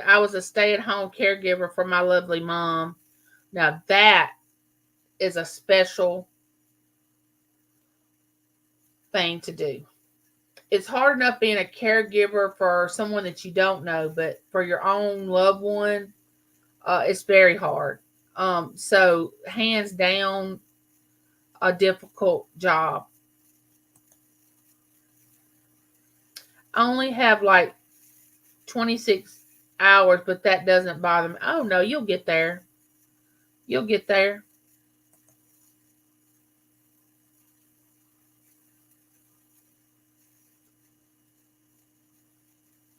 I was a stay-at-home caregiver for my lovely mom. Now that is a special thing to do. It's hard enough being a caregiver for someone that you don't know, but for your own loved one, it's very hard. So hands down, a difficult job. I only have like 26 hours, but that doesn't bother me. Oh no, you'll get there. You'll get there.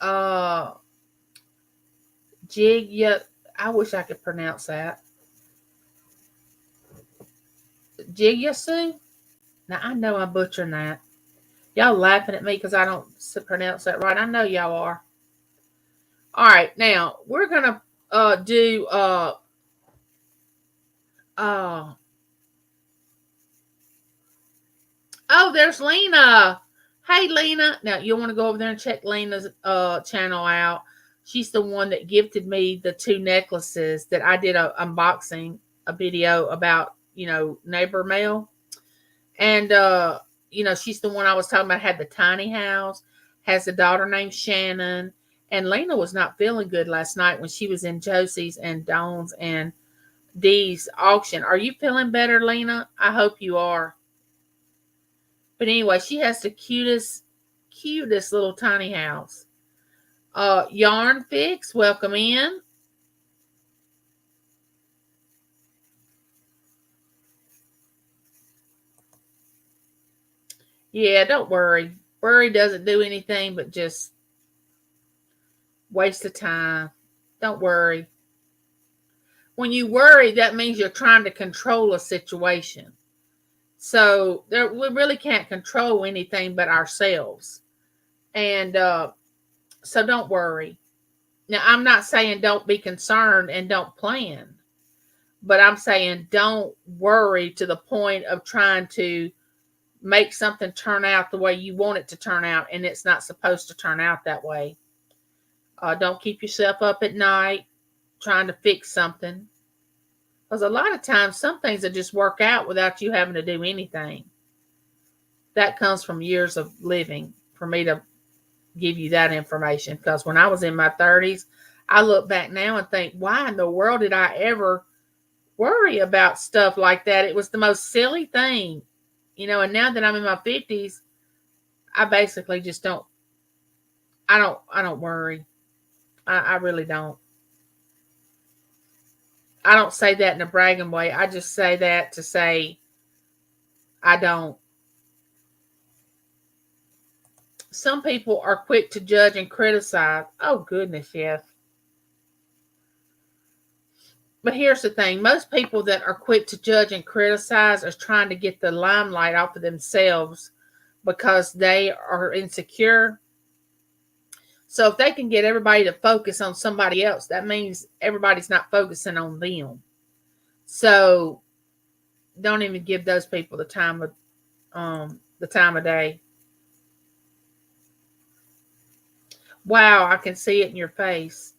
Uh, Jig, I wish I could pronounce that. Jigyasu? Now I know I'm butchering that. Y'all laughing at me because I don't pronounce that right. I know y'all are. All right, now we're gonna do uh oh, there's Lena. Hey Lena. Now you'll want to go over there and check Lena's channel out. She's the one that gifted me the two necklaces that I did a unboxing a video about, neighbor mail. And she's the one I was talking about, had the tiny house, has a daughter named Shannon. And Lena was not feeling good last night when she was in Josie's and Dawn's and Dee's auction. Are you feeling better, Lena? I hope you are. But anyway, she has the cutest little tiny house. Yarn Fix, welcome in. Yeah, don't worry. Worry doesn't do anything but just waste of time. Don't worry. When you worry, that means you're trying to control a situation. So we really can't control anything but ourselves. And so don't worry. Now, I'm not saying don't be concerned and don't plan, but I'm saying don't worry to the point of trying to make something turn out the way you want it to turn out, and it's not supposed to turn out that way. Don't keep yourself up at night trying to fix something, because a lot of times some things will just work out without you having to do anything. That comes from years of living for me to give you that information, because when I was in my 30s, I look back now and think, why in the world did I ever worry about stuff like that? It was the most silly thing, and now that I'm in my 50s, I basically just I don't worry. I really don't. I don't say that in a bragging way. I just say that to say I don't. Some people are quick to judge and criticize. Oh, goodness, yes. But here's the thing. Most people that are quick to judge and criticize are trying to get the limelight off of themselves because they are insecure. So if they can get everybody to focus on somebody else, that means everybody's not focusing on them. So don't even give those people the time of day. Wow, I can see it in your face.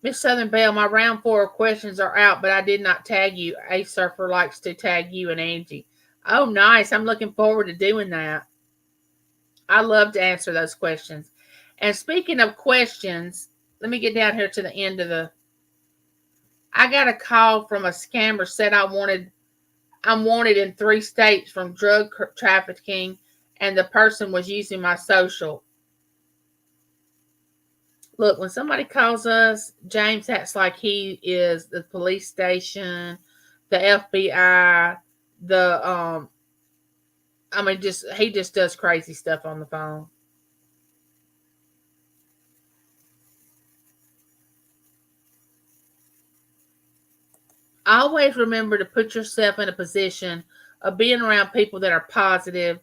Miss Southern Belle, my round 4 questions are out, but I did not tag you. A Surfer likes to tag you and Angie. Oh, nice. I'm looking forward to doing that. I love to answer those questions. And speaking of questions, let me get down here to the end of I got a call from a scammer said I'm wanted in 3 states from drug trafficking, and the person was using my social. Look, when somebody calls us, James acts like he is the police station, the FBI, he just does crazy stuff on the phone. Always remember to put yourself in a position of being around people that are positive,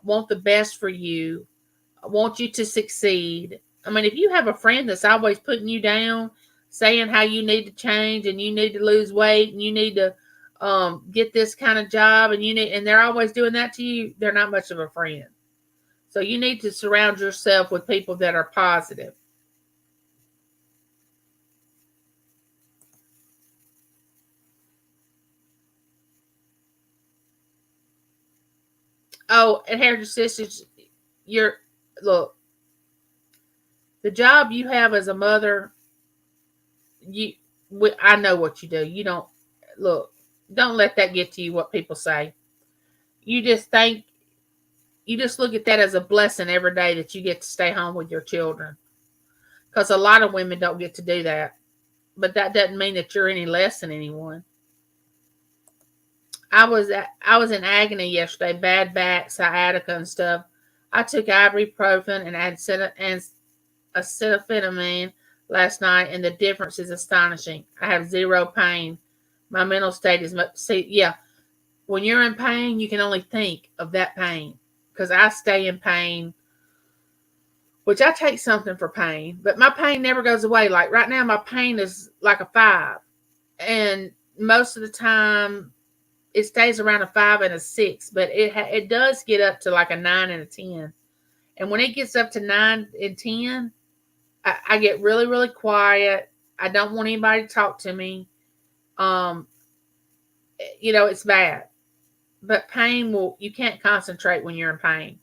want the best for you, want you to succeed. I mean, if you have a friend that's always putting you down, saying how you need to change and you need to lose weight and you need to get this kind of job and they're always doing that to you, they're not much of a friend. So you need to surround yourself with people that are positive. Oh, and Heritage Sisters, you're look, the job you have as a mother, you I know what you do. You don't look, don't let that get to you what people say. You just think you just look at that as a blessing every day that you get to stay home with your children. Because a lot of women don't get to do that. But that doesn't mean that you're any less than anyone. I was in agony yesterday, bad back, sciatica and stuff. I took ibuprofen and acetaminophen last night, and the difference is astonishing. I have zero pain. My mental state is much. See, yeah, when you're in pain, you can only think of that pain. Because I stay in pain, which I take something for pain, but my pain never goes away. Like right now, my pain is like a 5, and most of the time it stays around a 5 and a 6, but it does get up to like a 9 and a 10. And when it gets up to 9 and 10, I get really, really quiet. I don't want anybody to talk to me. Um, it's bad. But you can't concentrate when you're in pain.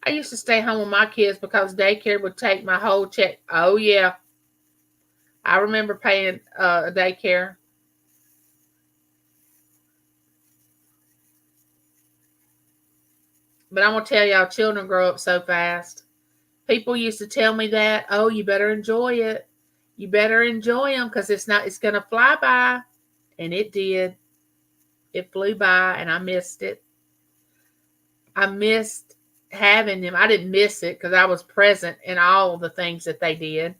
I used to stay home with my kids because daycare would take my whole check. Oh, yeah. I remember paying a daycare. But I'm going to tell y'all, children grow up so fast. People used to tell me that, oh, you better enjoy it. You better enjoy them because it's going to fly by. And it did. It flew by and I missed it. I missed having them. I didn't miss it because I was present in all the things that they did.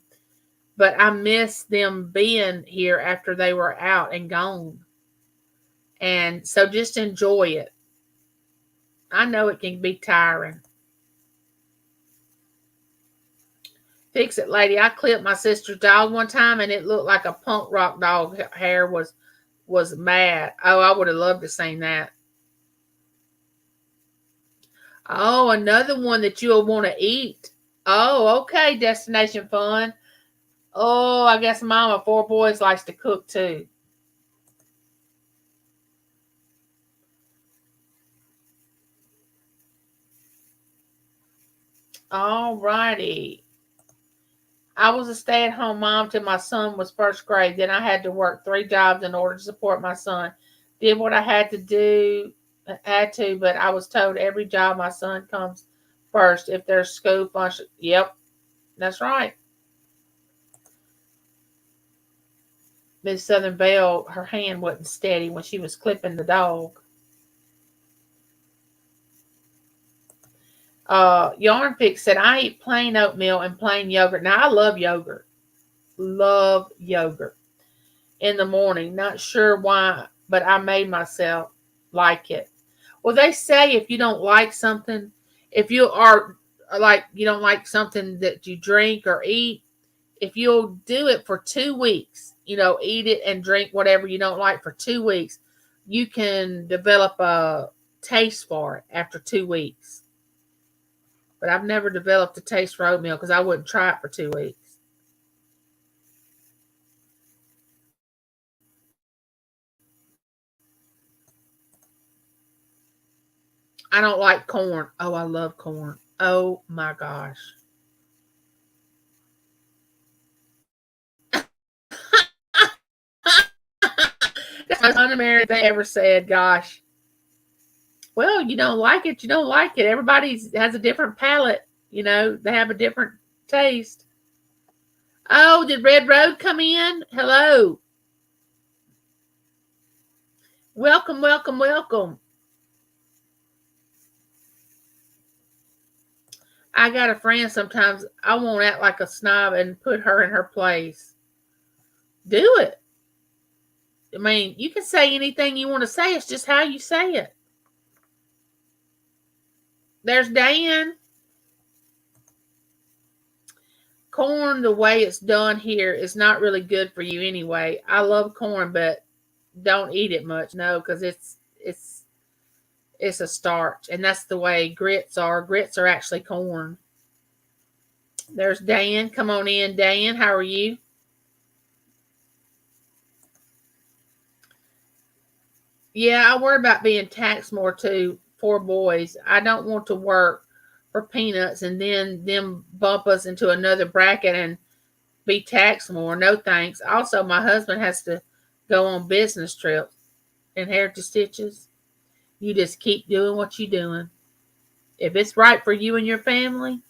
But I missed them being here after they were out and gone. And so just enjoy it. I know it can be tiring. Fix it, lady. I clipped my sister's dog one time and it looked like a punk rock dog. Hair was mad. Oh, I would have loved to seen that. Oh, another one that you'll want to eat. Oh, okay, Destination Fun. Oh, I guess Mama 4 boys likes to cook too. All righty. I was a stay-at-home mom till my son was first grade. Then I had to work 3 jobs in order to support my son. Did what I had to, but I was told every job my son comes first. If there's school function, yep, that's right. Miss Southern Belle, her hand wasn't steady when she was clipping the dog. Yarn Fix said, I eat plain oatmeal and plain yogurt. Now, I love yogurt. Love yogurt. In the morning. Not sure why, but I made myself like it. Well, they say if you don't like something, if you are like, you don't like something that you drink or eat, if you'll do it for 2 weeks, eat it and drink whatever you don't like for 2 weeks, you can develop a taste for it after 2 weeks. But I've never developed a taste for oatmeal because I wouldn't try it for 2 weeks. I don't like corn. Oh, I love corn. Oh my gosh. That's the most un-American thing ever said. Gosh. Well, you don't like it. You don't like it. Everybody has a different palate. They have a different taste. Oh, did Red Road come in? Hello. Welcome, welcome, welcome. I got a friend sometimes I won't act like a snob and put her in her place. Do it. I mean, you can say anything you want to say. It's just how you say it. There's Dan. Corn, the way it's done here, is not really good for you anyway. I love corn, but don't eat it much. No, because it's a starch, and that's the way grits are. Grits are actually corn. There's Dan. Come on in, Dan. How are you? Yeah, I worry about being taxed more too. 4 boys. I don't want to work for peanuts and then them bump us into another bracket and be taxed more. No thanks. Also, my husband has to go on business trips and heritage stitches. You just keep doing what you're doing. If it's right for you and your family,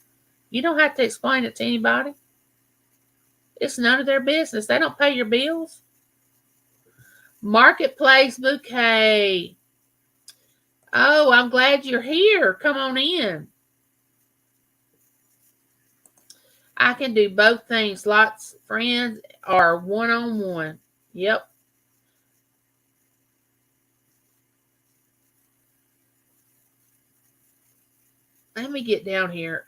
you don't have to explain it to anybody. It's none of their business. They don't pay your bills. Marketplace bouquet. Oh, I'm glad you're here. Come on in. I can do both things. Lots of friends or one-on-one. Yep. Let me get down here.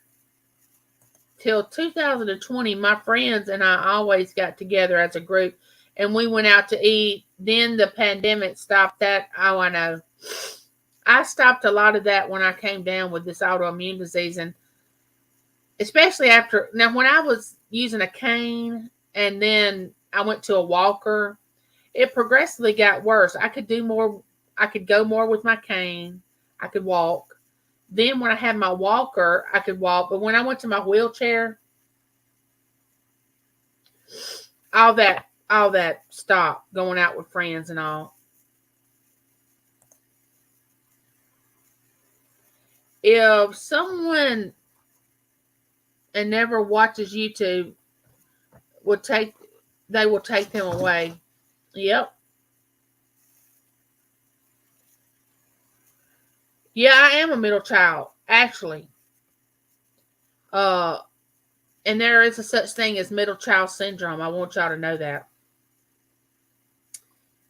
Till 2020, my friends and I always got together as a group and we went out to eat. Then the pandemic stopped that. Oh, I know. I stopped a lot of that when I came down with this autoimmune disease, and especially after now when I was using a cane and then I went to a walker, it progressively got worse. I could do more. I could go more with my cane. I could walk. Then when I had my walker, I could walk. But when I went to my wheelchair, all that stopped. Going out with friends and all. If someone and never watches YouTube, would take they will take them away. Yep. Yeah, I am a middle child, actually. Uh, and there is a such thing as middle child syndrome. I want y'all to know that.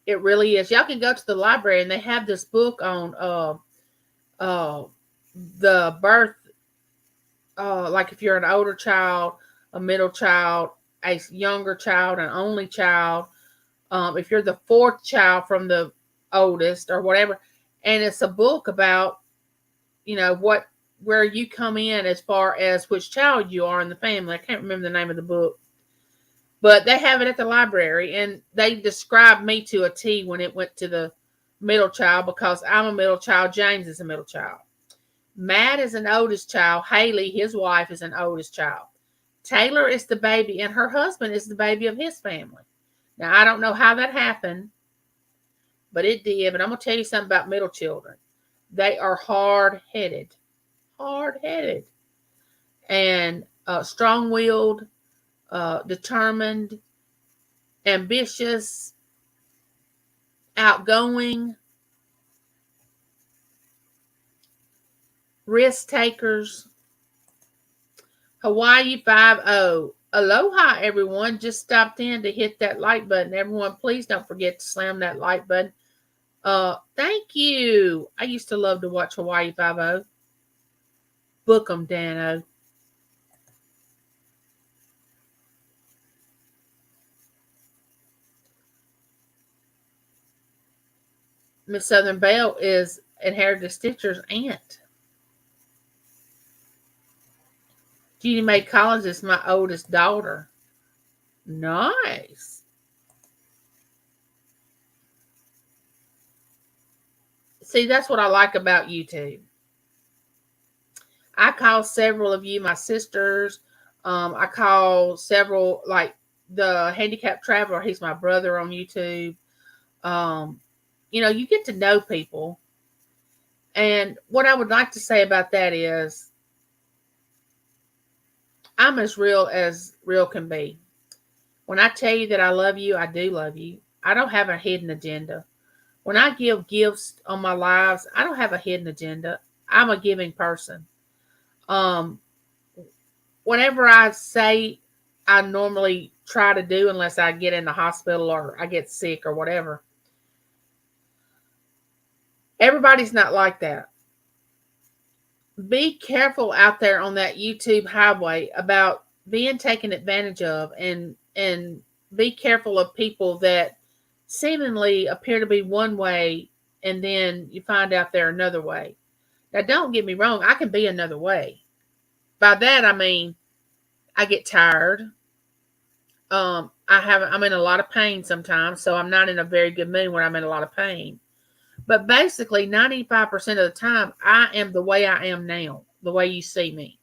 It really is. Y'all can go to the library and they have this book on uh the birth, like if you're an older child, a middle child, a younger child, an only child, if you're the fourth child from the oldest or whatever. And it's a book about, what where you come in as far as which child you are in the family. I can't remember the name of the book, but they have it at the library, and they described me to a T when it went to the middle child because I'm a middle child. James is a middle child. Matt is an oldest child. Haley, his wife, is an oldest child. Taylor is the baby, and her husband is the baby of his family. Now, I don't know how that happened, but it did. But I'm going to tell you something about middle children. They are hard-headed. Hard-headed. And strong-willed, determined, ambitious, outgoing, risk takers. Hawaii 5-0. Aloha, everyone. Just stopped in to hit that like button. Everyone, please don't forget to slam that like button. Thank you. I used to love to watch Hawaii 5-0. Book 'em, Dano. Miss Southern Belle is Inherited Stitcher's aunt. Jeannie Mae Collins is my oldest daughter. Nice. See, that's what I like about YouTube. I call several of you my sisters. I call several, like the handicapped traveler. He's my brother on YouTube. Um, you get to know people. And what I would like to say about that is I'm as real can be. When I tell you that I love you, I do love you. I don't have a hidden agenda. When I give gifts on my lives, I don't have a hidden agenda. I'm a giving person. Um, Whenever I say I normally try to do, unless I get in the hospital or I get sick or whatever, everybody's not like that. Be careful out there on that YouTube highway about being taken advantage of, and be careful of people that seemingly appear to be one way and then you find out they're another way. Now don't get me wrong, I can be another way. By that I mean I get tired. I'm in a lot of pain sometimes, so I'm not in a very good mood when I'm in a lot of pain. But basically 95% of the time I am the way I am now, the way you see me.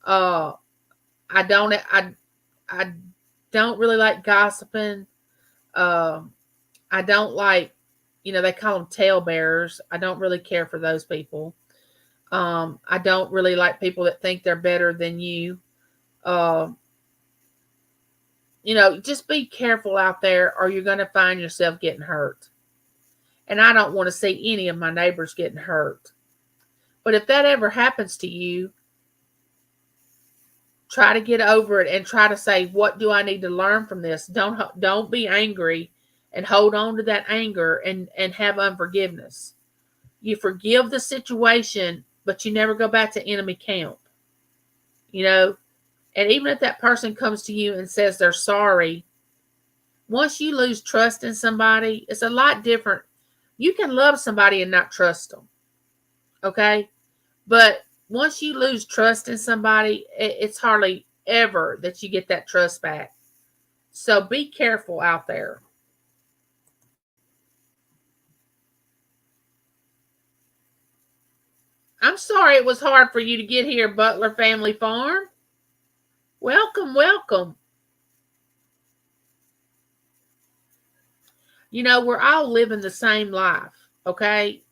Uh I don't I don't really like gossiping. Uh, I don't like, they call them talebearers. I don't really care for those people. I don't really like people that think they're better than you. Uh, just be careful out there or you're going to find yourself getting hurt. And I don't want to see any of my neighbors getting hurt. But if that ever happens to you, try to get over it and try to say, what do I need to learn from this? Don't be angry and hold on to that anger and have unforgiveness. You forgive the situation, but you never go back to enemy camp. And even if that person comes to you and says they're sorry, once you lose trust in somebody, it's a lot different. You can love somebody and not trust them. Okay? But once you lose trust in somebody, it's hardly ever that you get that trust back. So be careful out there. I'm sorry it was hard for you to get here, Butler Family Farm. Welcome, welcome. We're all living the same life, okay?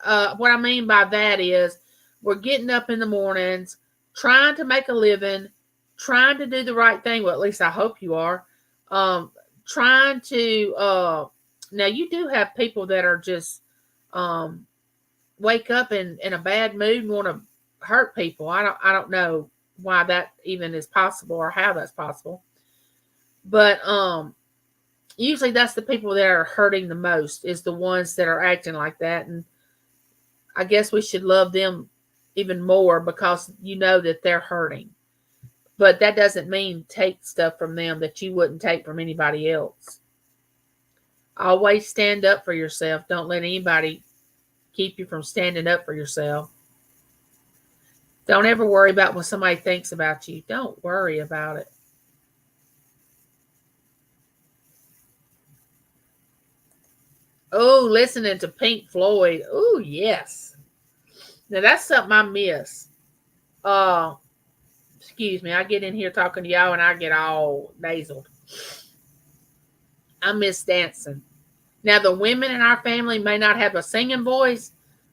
What I mean by that is we're getting up in the mornings, trying to make a living, trying to do the right thing. Well, at least I hope you are. Trying to, now you do have people that are just, wake up in a bad mood and want to hurt people. I don't know why that even is possible or how that's possible. But, usually that's the people that are hurting the most is the ones that are acting like that. And I guess we should love them even more because that they're hurting. But that doesn't mean take stuff from them that you wouldn't take from anybody else. Always stand up for yourself. Don't let anybody keep you from standing up for yourself. Don't ever worry about what somebody thinks about you. Don't worry about it. Oh, listening to Pink Floyd. Oh, yes. Now that's something I miss. Excuse me. I get in here talking to y'all and I get all nasaled. I miss dancing. Now the women in our family may not have a singing voice,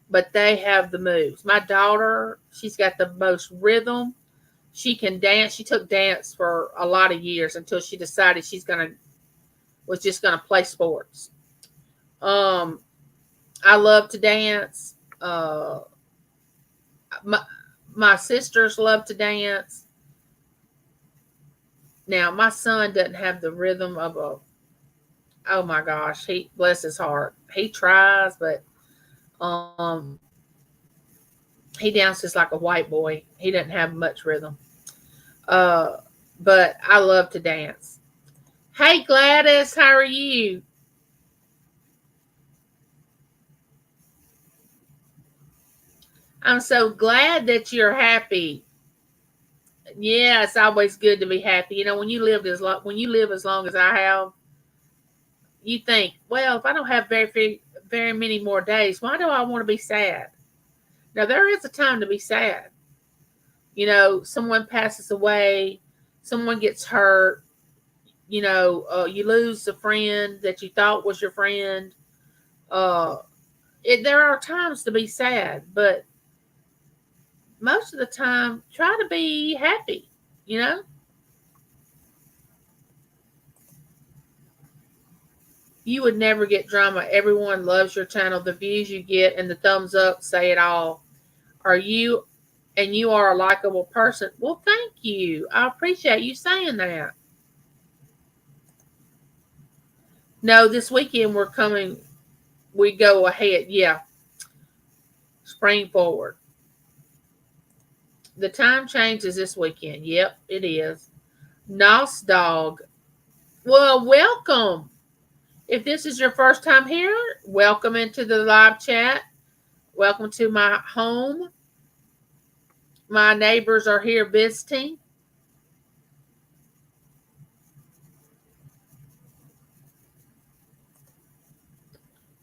but they have the moves. My daughter, she's got the most rhythm. She can dance. She took dance for a lot of years until she decided was just gonna play sports. I love to dance. My sisters love to dance. Now my son doesn't have the rhythm of oh my gosh, he bless his heart. He tries, but he dances like a white boy. He doesn't have much rhythm. But I love to dance. Hey Gladys, how are you? I'm so glad that you're happy. Yeah, it's always good to be happy. When you live as long as I have, you think, well, if I don't have very many more days, why do I want to be sad? Now there is a time to be sad. Someone passes away, someone gets hurt. You lose a friend that you thought was your friend. There are times to be sad, but most of the time, try to be happy. You would never get drama. Everyone loves your channel. The views you get and the thumbs up say it all. You are a likable person. Well, thank you. I appreciate you saying that. No, this weekend we go ahead. Yeah. Spring forward. The time change is this weekend. Yep, it is. Nos Dog. Well, welcome. If this is your first time here, welcome into the live chat. Welcome to my home. My neighbors are here visiting.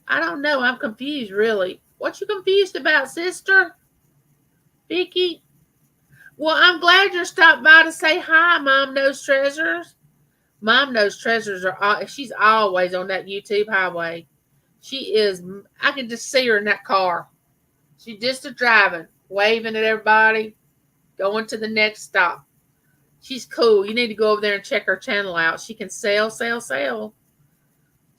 I don't know. I'm confused, really. What you confused about, sister? Vicky? Well, I'm glad you stopped by to say hi, Mom Knows Treasures. Mom Knows Treasures she's always on that YouTube highway. She is, I can just see her in that car. She's just a driving, waving at everybody, going to the next stop. She's cool. You need to go over there and check her channel out. She can sell, sell, sell.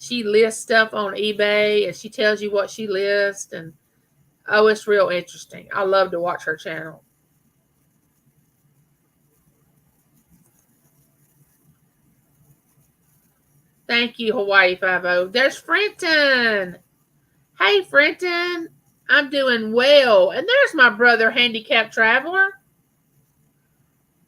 She lists stuff on eBay and she tells you what she lists. And oh, it's real interesting. I love to watch her channel. Thank you, Hawaii 5-0. There's Frenton. Hey, Frenton. I'm doing well. And there's my brother, Handicapped Traveler.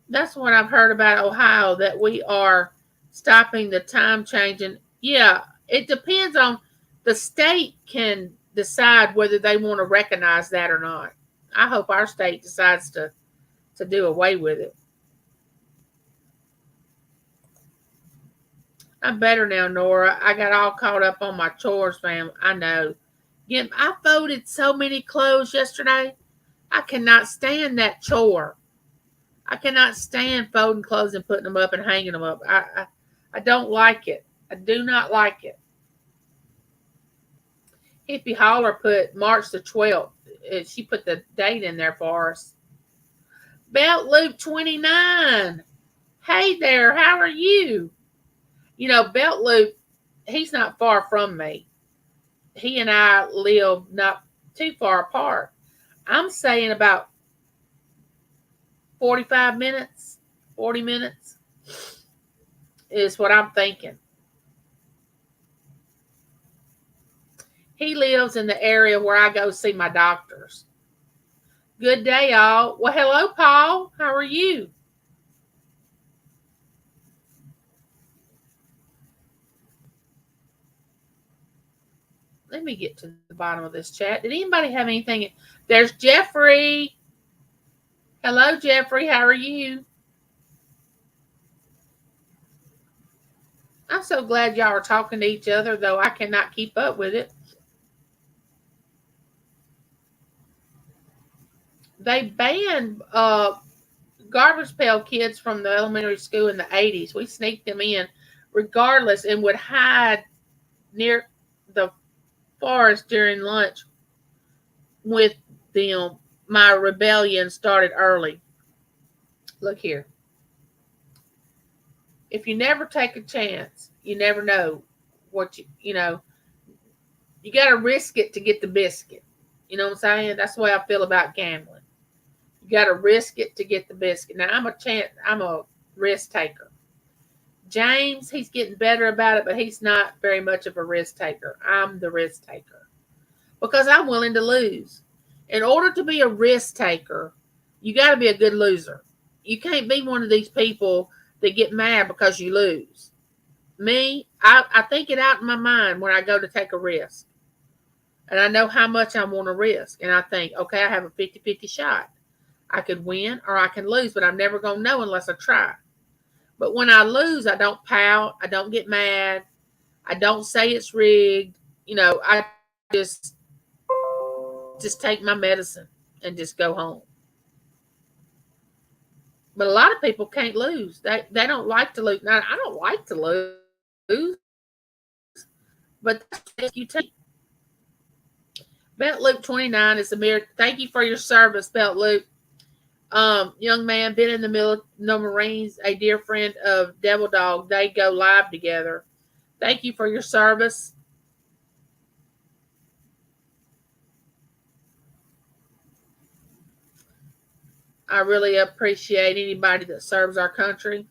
That's what I've heard about Ohio, that we are stopping the time changing. Yeah, it depends on the state can decide whether they want to recognize that or not. I hope our state decides to do away with it. I'm better now, Nora. I got all caught up on my chores, fam. I know. Yeah, I folded so many clothes yesterday. I cannot stand that chore. I cannot stand folding clothes and putting them up and hanging them up. I don't like it. I do not like it. Hippie Holler put March the 12th. She put the date in there for us. Belt Loop 29. Hey there, how are you? You know, Belt Loop, he's not far from me. He and I live not too far apart. I'm saying about 45 minutes, 40 minutes is what I'm thinking. He lives in the area where I go see my doctors. Good day, y'all. Well, hello, Paul. How are you? Let me get to the bottom of this chat. Did anybody have anything? There's Jeffrey. Hello, Jeffrey. How are you? I'm so glad y'all are talking to each other, though I cannot keep up with it. They banned garbage pail kids from the elementary school in the 80s. We sneaked them in regardless and would hide near the forest during lunch with them. My rebellion started early. Look here. If you never take a chance, you never know what you know. You got to risk it to get the biscuit. You know what I'm saying? That's the way I feel about gambling. You got to risk it to get the biscuit. Now I'm a risk taker. James, he's getting better about it, but he's not very much of a risk taker. I'm the risk taker because I'm willing to lose. In order to be a risk taker, you got to be a good loser. You can't be one of these people that get mad because you lose. Me, I think it out in my mind when I go to take a risk. And I know how much I want to risk. And I think, okay, I have a 50-50 shot. I could win or I can lose, but I'm never going to know unless I try. But when I lose, I don't pout. I don't get mad. I don't say it's rigged. You know, I just take my medicine and just go home. But a lot of people can't lose. They don't like to lose. Now, I don't like to lose. But that's you take. Belt Loop 29 is a mirror. Thank you for your service, Belt Loop. Young man, been in the Marines, a dear friend of Devil Dog. They go live together. Thank you for your service. I really appreciate anybody that serves our country.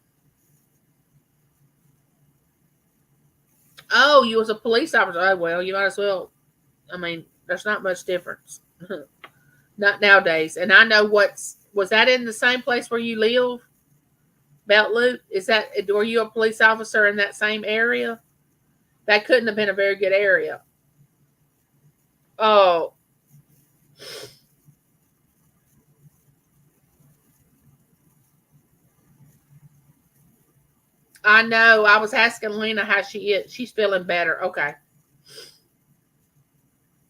Oh, you was a police officer. Oh, well, you might as well. I mean, there's not much difference. Not nowadays. And I know what's Was that in the same place where you live? Belt Loop? Is that, were you a police officer in that same area? That couldn't have been a very good area. Oh, I know. I was asking Lena how she is. She's feeling better. Okay.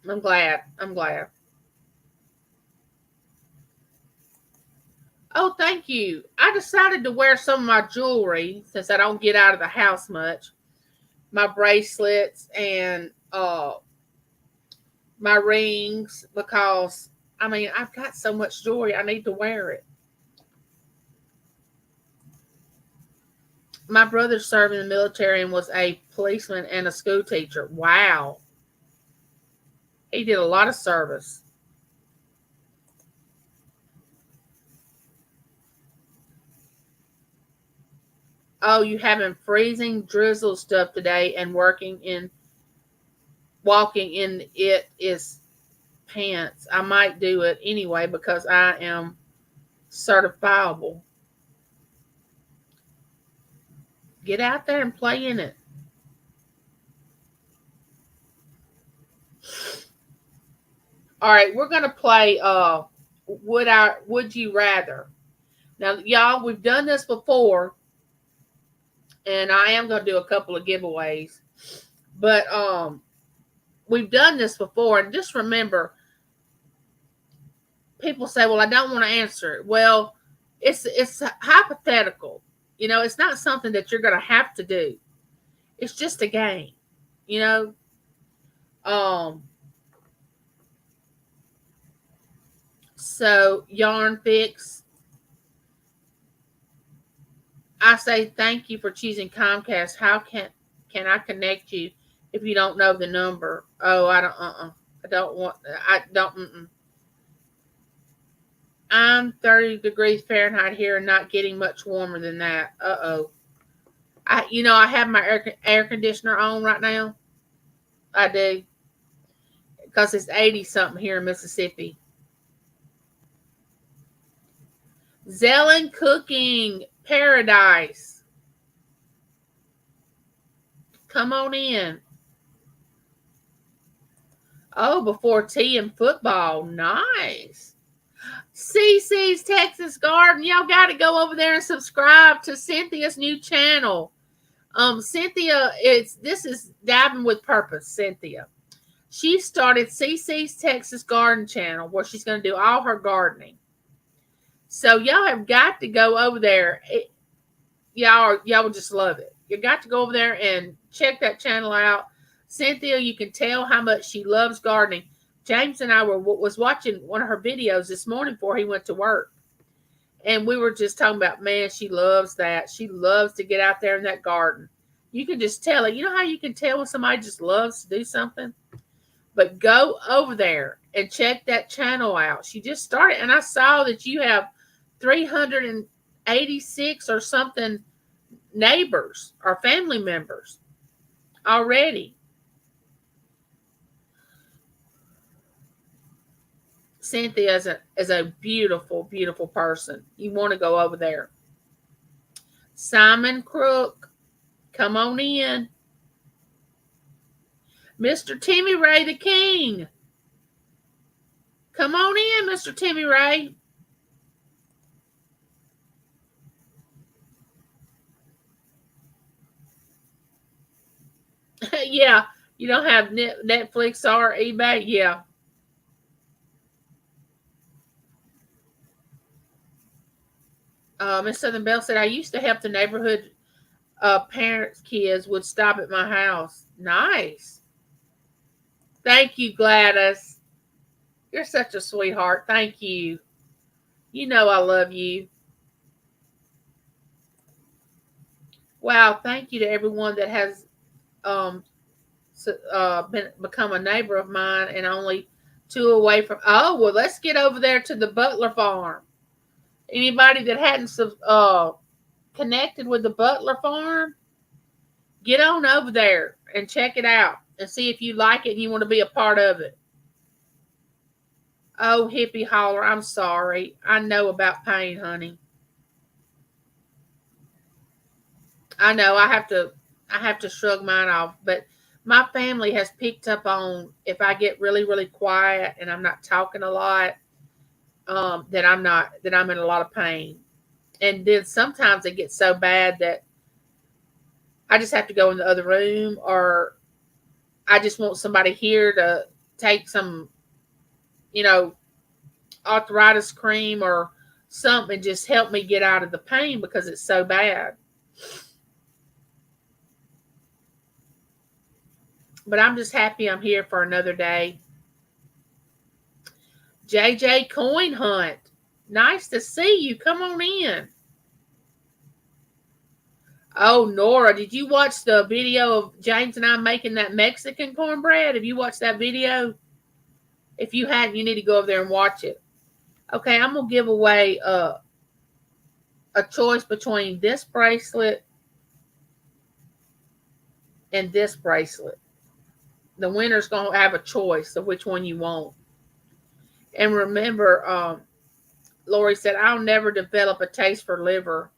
I'm glad. I'm glad. Oh, thank you. I decided to wear some of my jewelry since I don't get out of the house much. My bracelets and my rings, because I mean I've got so much jewelry I need to wear it. My brother served in the military and was a policeman and a school teacher. Wow. He did a lot of service. Oh, you having freezing drizzle stuff today and walking in it is pants. I might do it anyway because I am certifiable. Get out there and play in it. All right, we're gonna play would you rather. Now, y'all, we've done this before, and I am gonna do a couple of giveaways. But we've done this before, and just remember, people say, "Well, I don't want to answer it." Well, it's hypothetical. You know, it's not something that you're gonna have to do. It's just a game. You know. So Yarn Fix, I say thank you for choosing Comcast. How can I connect you if you don't know the number? Oh, I don't. I don't want. I don't. I'm 30 degrees Fahrenheit here and not getting much warmer than that. Oh. I have my air conditioner on right now. I do because it's 80 something here in Mississippi. Zelen Cooking Paradise. Come on in. Oh, before tea and football. Nice. CC's Texas Garden. Y'all got to go over there and subscribe to Cynthia's new channel. Cynthia, this is Dabbing with Purpose, Cynthia. She started CC's Texas Garden channel where she's going to do all her gardening. So y'all have got to go over there. Y'all will just love it. You got to go over there and check that channel out. Cynthia, you can tell how much she loves gardening. James and I was watching one of her videos this morning before he went to work. And we were just talking about, man, she loves that. She loves to get out there in that garden. You can just tell it. You know how you can tell when somebody just loves to do something? But go over there and check that channel out. She just started, and I saw that you have 386 or something neighbors or family members already. Cynthia is a beautiful, beautiful person. You want to go over there. Simon Crook, come on in. Mr. Timmy Ray the King. Come on in, Mr. Timmy Ray. Yeah, you don't have Netflix or eBay? Yeah. Miss Southern Belle said, I used to help the neighborhood parents' kids would stop at my house. Nice. Thank you, Gladys. You're such a sweetheart. Thank you. You know I love you. Wow, thank you to everyone that has become a neighbor of mine and only 2 away from. Oh, well, let's get over there to the Butler Farm. Anybody that hadn't connected with the Butler Farm, get on over there and check it out and see if you like it and you want to be a part of it. Oh, hippie holler, I'm sorry. I know about pain, honey. I know I have to shrug mine off, but my family has picked up on if I get really, really quiet and I'm not talking a lot, that I'm in a lot of pain. And then sometimes it gets so bad that I just have to go in the other room, or I just want somebody here to take some, you know, arthritis cream or something, just help me get out of the pain because it's so bad. But I'm just happy I'm here for another day. JJ Coin Hunt, nice to see you. Come on in. Oh, Nora, did you watch the video of James and I making that Mexican cornbread? Have you watched that video? If you hadn't, you need to go over there and watch it. Okay, I'm gonna give away a choice between this bracelet and this bracelet. The winner's gonna have a choice of which one you want. And remember, Lori said, I'll never develop a taste for liver.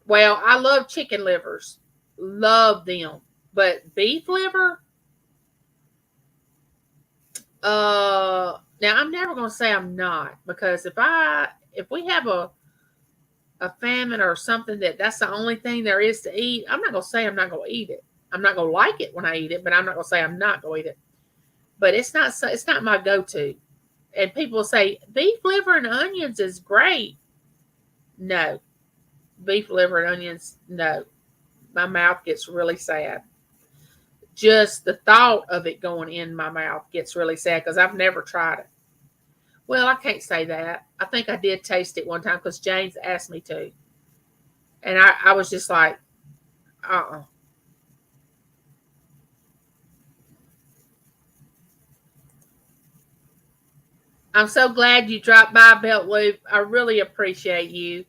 Well, I love chicken livers. Love them. But beef liver, now I'm never gonna say I'm not, because if we have a famine or something that's the only thing there is to eat, I'm not gonna say I'm not gonna eat it. I'm not gonna like it when I eat it, but I'm not gonna say I'm not gonna eat it. But it's not my go-to. And people say beef liver and onions is great. No, beef liver and onions, no. My mouth gets really sad. Just the thought of it going in my mouth gets really sad because I've never tried it. Well, I can't say that. I think I did taste it one time because James asked me to. And I was just like, uh-uh. I'm so glad you dropped by, Belt Loop. I really appreciate you.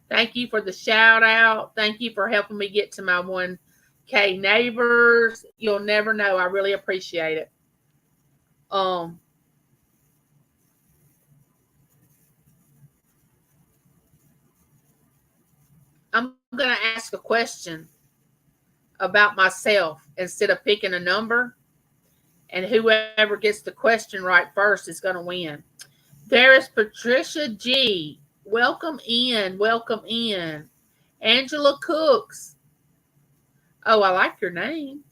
Thank you for the shout out. Thank you for helping me get to my 1K neighbors. You'll never know. I really appreciate it. Um, I'm gonna ask a question about myself instead of picking a number, and whoever gets the question right first is gonna win. There is Patricia G. Welcome in. Welcome in. Angela Cooks. Oh, I like your name.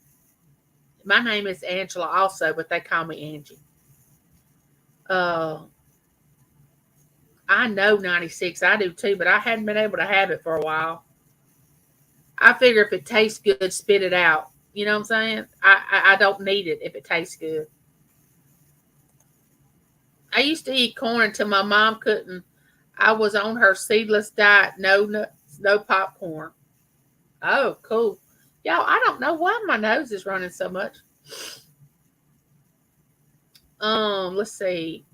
My name is Angela also, but they call me Angie. Uh, I know 96. I do too, but I hadn't been able to have it for a while. I figure if it tastes good, spit it out. You know what I'm saying? I don't need it if it tastes good. I used to eat corn until my mom couldn't. I was on her seedless diet. No nuts, no popcorn. Oh, cool. Y'all, I don't know why my nose is running so much. Let's see.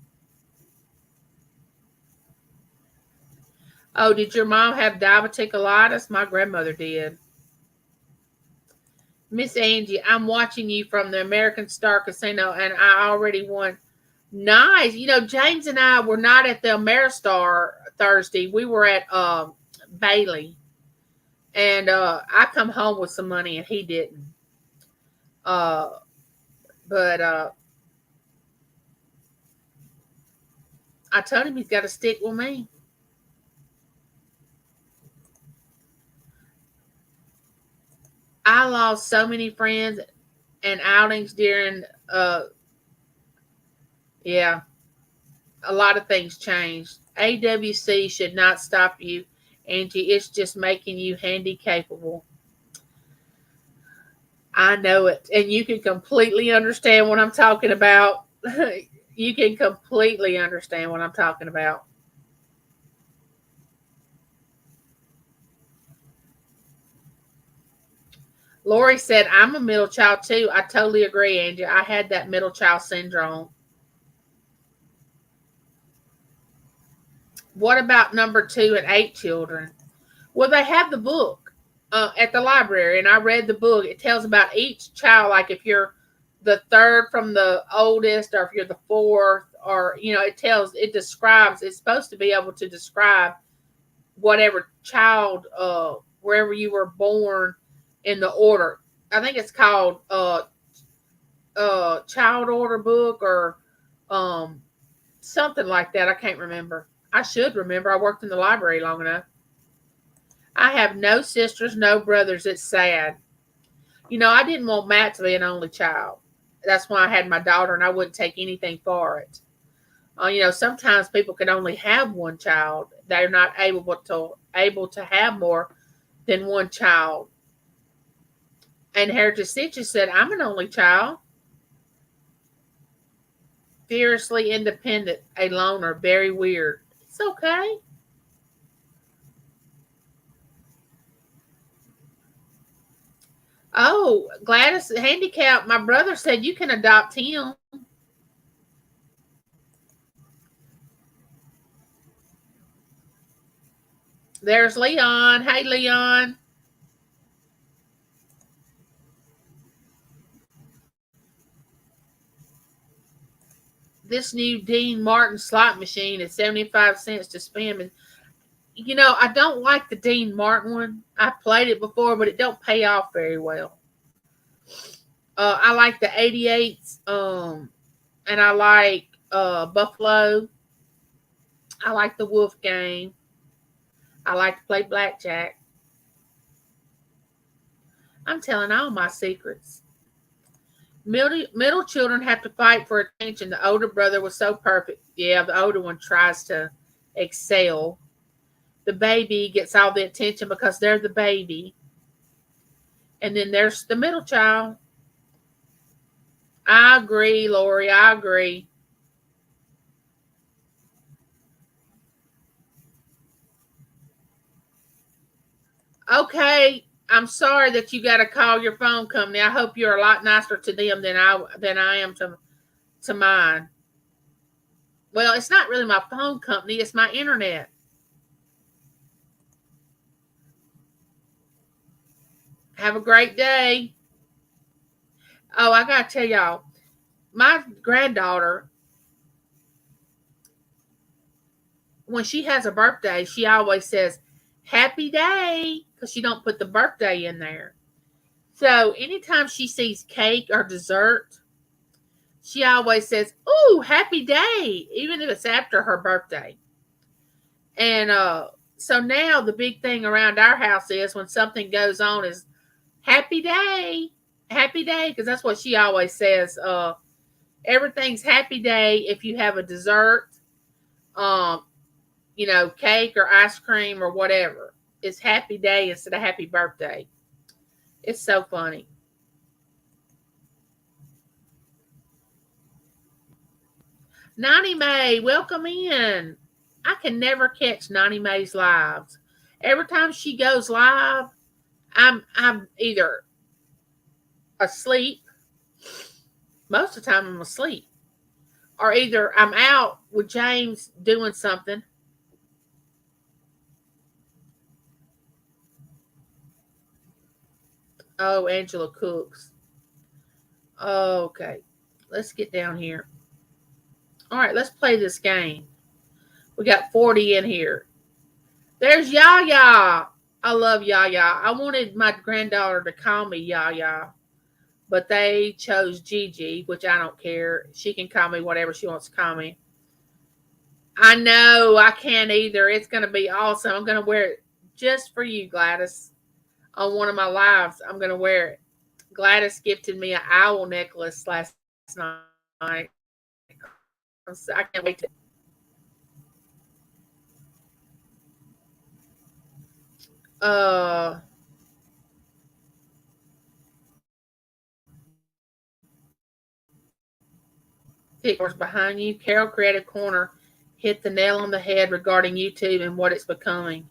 Oh, did your mom have diverticulitis? My grandmother did. Miss Angie, I'm watching you from the American Star Casino, and I already won. Nice. You know, James and I were not at the Ameristar Thursday. We were at Bailey, and I come home with some money, and he didn't. Uh, but I told him he's got to stick with me. I lost so many friends and outings during yeah, a lot of things changed. AWC should not stop you, Angie. It's just making you handy capable. I know it. And you can completely understand what I'm talking about. You can completely understand what I'm talking about. Lori said, I'm a middle child too. I totally agree, Angie. I had that middle child syndrome. What about number 2 and 8 children? Well, they have the book at the library, and I read the book. It tells about each child, like if you're the third from the oldest, or if you're the fourth, or it describes. It's supposed to be able to describe whatever child, wherever you were born in the order. I think it's called child order book, or um something like that. I can't remember. I should remember. I worked in the library long enough. I have no sisters, no brothers. It's sad. I didn't want Matt to be an only child. That's why I had my daughter, and I wouldn't take anything for it. Sometimes people can only have one child. They're not able to have more than one child. And Heritage Stitches said, "I'm an only child. Fiercely independent, a loner, very weird. It's okay." Oh, Gladys, handicap. My brother said you can adopt him. There's Leon. Hey, Leon. This new Dean Martin slot machine is 75 cents to spin. And, I don't like the Dean Martin one. I played it before, but it don't pay off very well. I like the 88s, and I like Buffalo. I like the Wolf game. I like to play blackjack. I'm telling all my secrets. Middle children have to fight for attention. The older brother was so perfect. Yeah, the older one tries to excel. The baby gets all the attention because they're the baby. And then there's the middle child. I agree, Lori. I agree. Okay, I'm sorry that you got to call your phone company. I hope you're a lot nicer to them than I am to mine. Well, it's not really my phone company; it's my internet. Have a great day. Oh, I gotta tell y'all, my granddaughter, when she has a birthday, she always says "Happy Day" because she don't put the birthday in there. So anytime she sees cake or dessert, she always says, "Ooh, happy day," even if it's after her birthday. And so now the big thing around our house is when something goes on is happy day, because that's what she always says. Everything's happy day if you have a dessert, um, cake or ice cream or whatever. It's happy day instead of happy birthday. It's so funny. Nani Mae, welcome in. I can never catch Nani Mae's lives. Every time she goes live, I'm either asleep. Most of the time I'm asleep. Or either I'm out with James doing something. Oh, Angela cooks. Okay. Let's get down here. All right, let's play this game. We got 40 in here. There's Yaya. I love Yaya. I wanted my granddaughter to call me Yaya, but they chose Gigi, which I don't care. She can call me whatever she wants to call me. I know I can't either. It's going to be awesome. I'm going to wear it just for you, Gladys. On one of my lives, I'm going to wear it. Gladys gifted me an owl necklace last night. I can't wait to. Uh, Pictures behind you. Carol Creative Corner hit the nail on the head regarding YouTube and what it's becoming.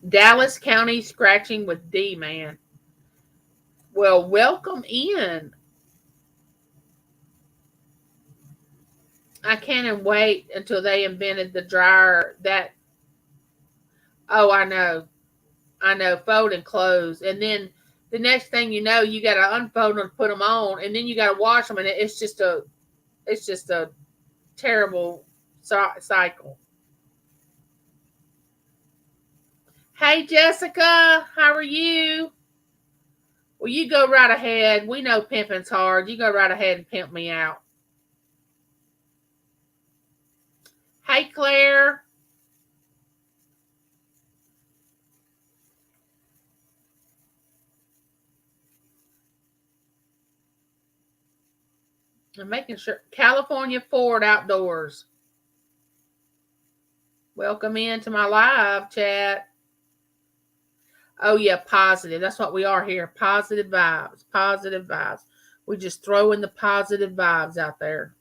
Dallas County scratching with D, man. Well, welcome in. I can't wait until they invented the dryer that. Oh, I know. Fold and close. And then The next thing you know, you got to unfold them, put them on, and then you got to wash them, and it's just a terrible cycle. Hey, Jessica, how are you? Well, you go right ahead. We know pimping's hard. You go right ahead and pimp me out. Hey, Claire. I'm making sure. California Ford Outdoors. Welcome into my live chat. Oh, yeah, positive. That's what we are here. Positive vibes. Positive vibes. We just throwing the positive vibes out there.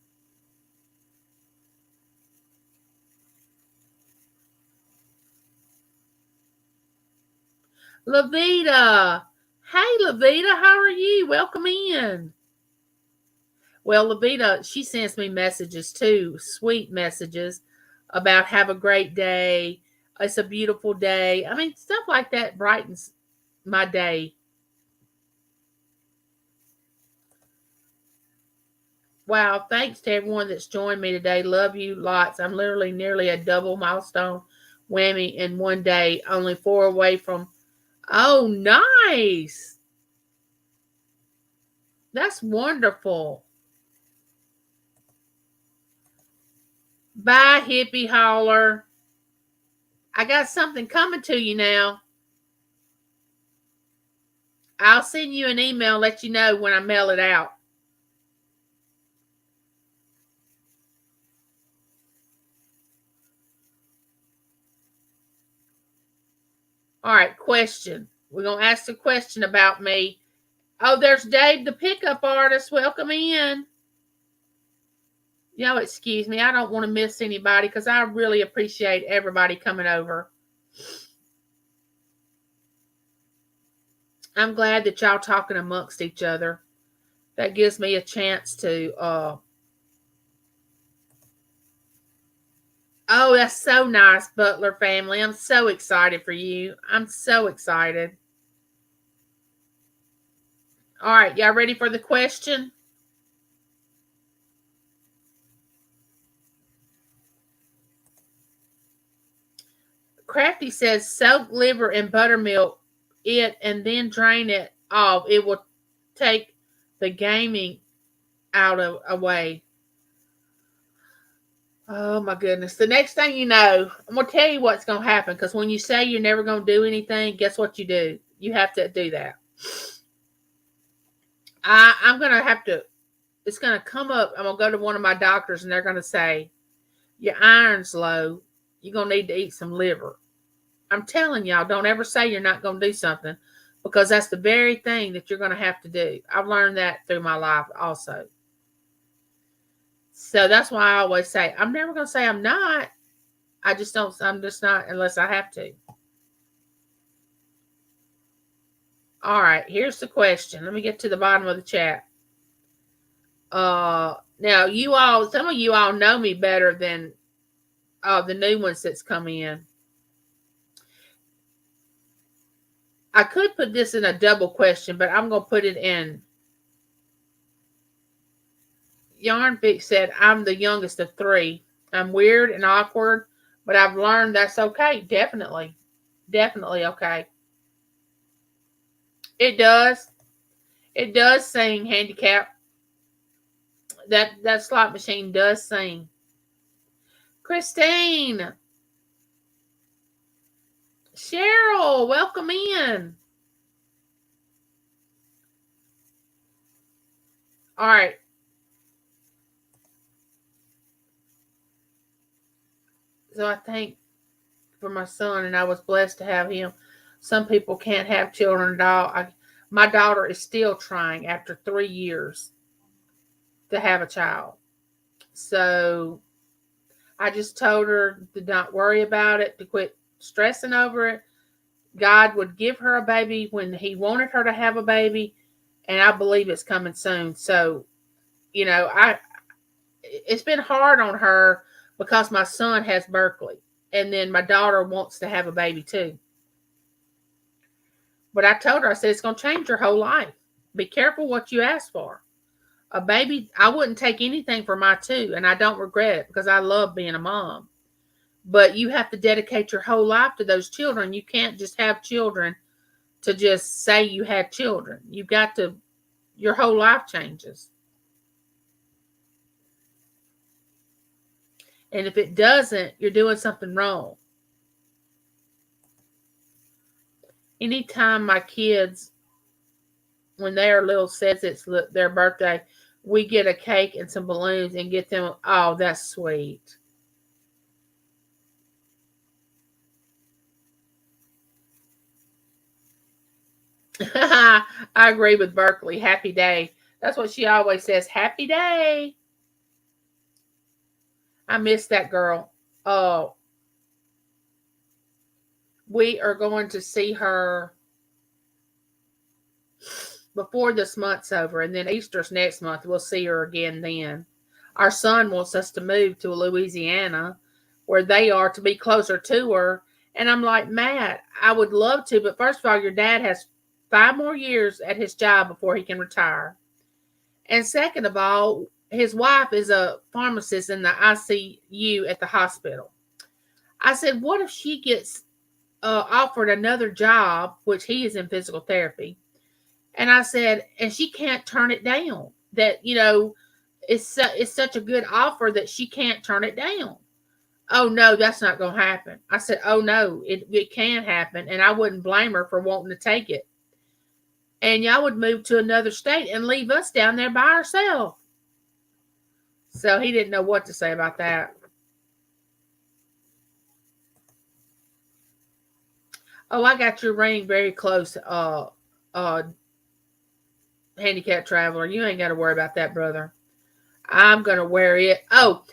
Lavita. Hey, Lavita, how are you? Welcome in. Well, Lavita, she sends me messages too, sweet messages about have a great day. It's a beautiful day. I mean, stuff like that brightens my day. Wow, thanks to everyone that's joined me today. Love you lots. I'm literally nearly a double milestone whammy in one day, only 4 away from. Oh, nice. That's wonderful. Bye, hippie holler. I got something coming to you now. I'll send you an email, let you know when I mail it out. All right, question. We're going to ask a question about me. Oh, there's Dave, the pickup artist. Welcome in. Excuse me. I don't want to miss anybody because I really appreciate everybody coming over. I'm glad that y'all talking amongst each other. That gives me a chance to Oh, that's so nice, Butler family. I'm so excited for you. I'm so excited. All right, y'all ready for the question? Crafty says soak liver in buttermilk it and then drain it off. It will take the gaming out of away. Oh my goodness. The next thing you know, I'm gonna tell you what's gonna happen because when you say you're never gonna do anything, guess what you do? You have to do that. I'm gonna have to it's gonna come up. I'm gonna go to one of my doctors and they're gonna say, your iron's low, you're gonna need to eat some liver. I'm telling y'all, don't ever say you're not gonna do something because that's the very thing that you're gonna have to do. I've learned that through my life also. So that's why I always say, I'm never gonna say I'm not. I'm just not unless I have to. All right, here's the question. Let me get to the bottom of the chat. Now some of you all know me better than the new ones that's come in. I could put this in a double question, but I'm gonna put it in. Yarnvik said, I'm the youngest of 3. I'm weird and awkward, but I've learned that's okay. Definitely. Definitely okay. It does. It does sing, handicap. That slot machine does sing. Christine. Cheryl, welcome in. All right. So I think for my son, and I was blessed to have him. Some people can't have children at all. My daughter is still trying after 3 years to have a child. So I just told her to not worry about it, to quit stressing over it. God would give her a baby when He wanted her to have a baby, and I believe it's coming soon. So, it's been hard on her because my son has Berkeley, and then my daughter wants to have a baby too. But I told her, I said, it's going to change your whole life. Be careful what you ask for. A baby, I wouldn't take anything for my two, and I don't regret it because I love being a mom. But you have to dedicate your whole life to those children. You can't just have children to just say you had children. You've got to, your whole life changes. And if it doesn't, you're doing something wrong. Anytime my kids, when they are little, says it's their birthday, we get a cake and some balloons and get them. Oh, that's sweet. I agree with Berkeley. Happy day. That's what she always says. Happy day. I miss that girl. Oh, we are going to see her before this month's over, and then Easter's next month. We'll see her again then. Our son wants us to move to Louisiana, where they are, to be closer to her. And I'm like, Matt, I would love to, but first of all, your dad has 5 more years at his job before he can retire. And second of all, his wife is a pharmacist in the ICU at the hospital. I said, what if she gets offered another job, which he is in physical therapy? And I said, and she can't turn it down. That, it's such a good offer that she can't turn it down. Oh, no, that's not going to happen. I said, oh, no, it can happen. And I wouldn't blame her for wanting to take it. And y'all would move to another state and leave us down there by ourselves. So he didn't know what to say about that. Oh, I got your ring very close, handicap traveler. You ain't got to worry about that, brother. I'm going to wear it. Oh,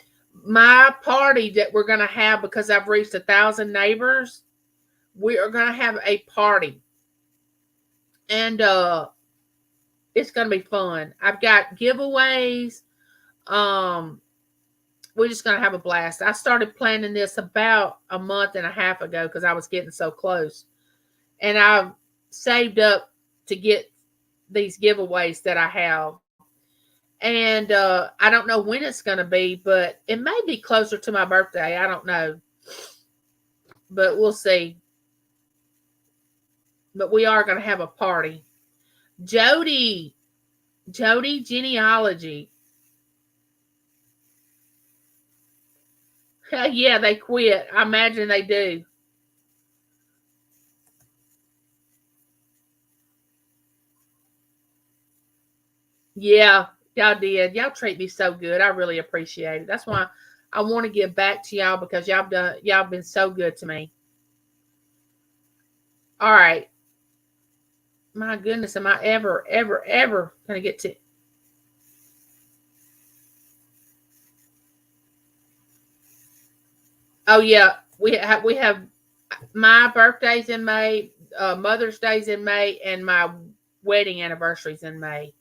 my party that we're going to have, because I've reached 1,000 neighbors, we are going to have a party. And it's going to be fun. I've got giveaways. We're just going to have a blast. I started planning this about a month and a half ago because I was getting so close. And I've saved up to get these giveaways that I have. And I don't know when it's going to be, but it may be closer to my birthday. I don't know. But we'll see. But we are going to have a party. Jody Genealogy. Yeah, they quit. I imagine they do. Yeah, y'all did. Y'all treat me so good. I really appreciate it. That's why I want to give back to y'all, because y'all been so good to me. All right. My goodness, am I ever gonna get to? Oh yeah, we have my birthday's in May, Mother's Day's in May, and my wedding anniversary's in May.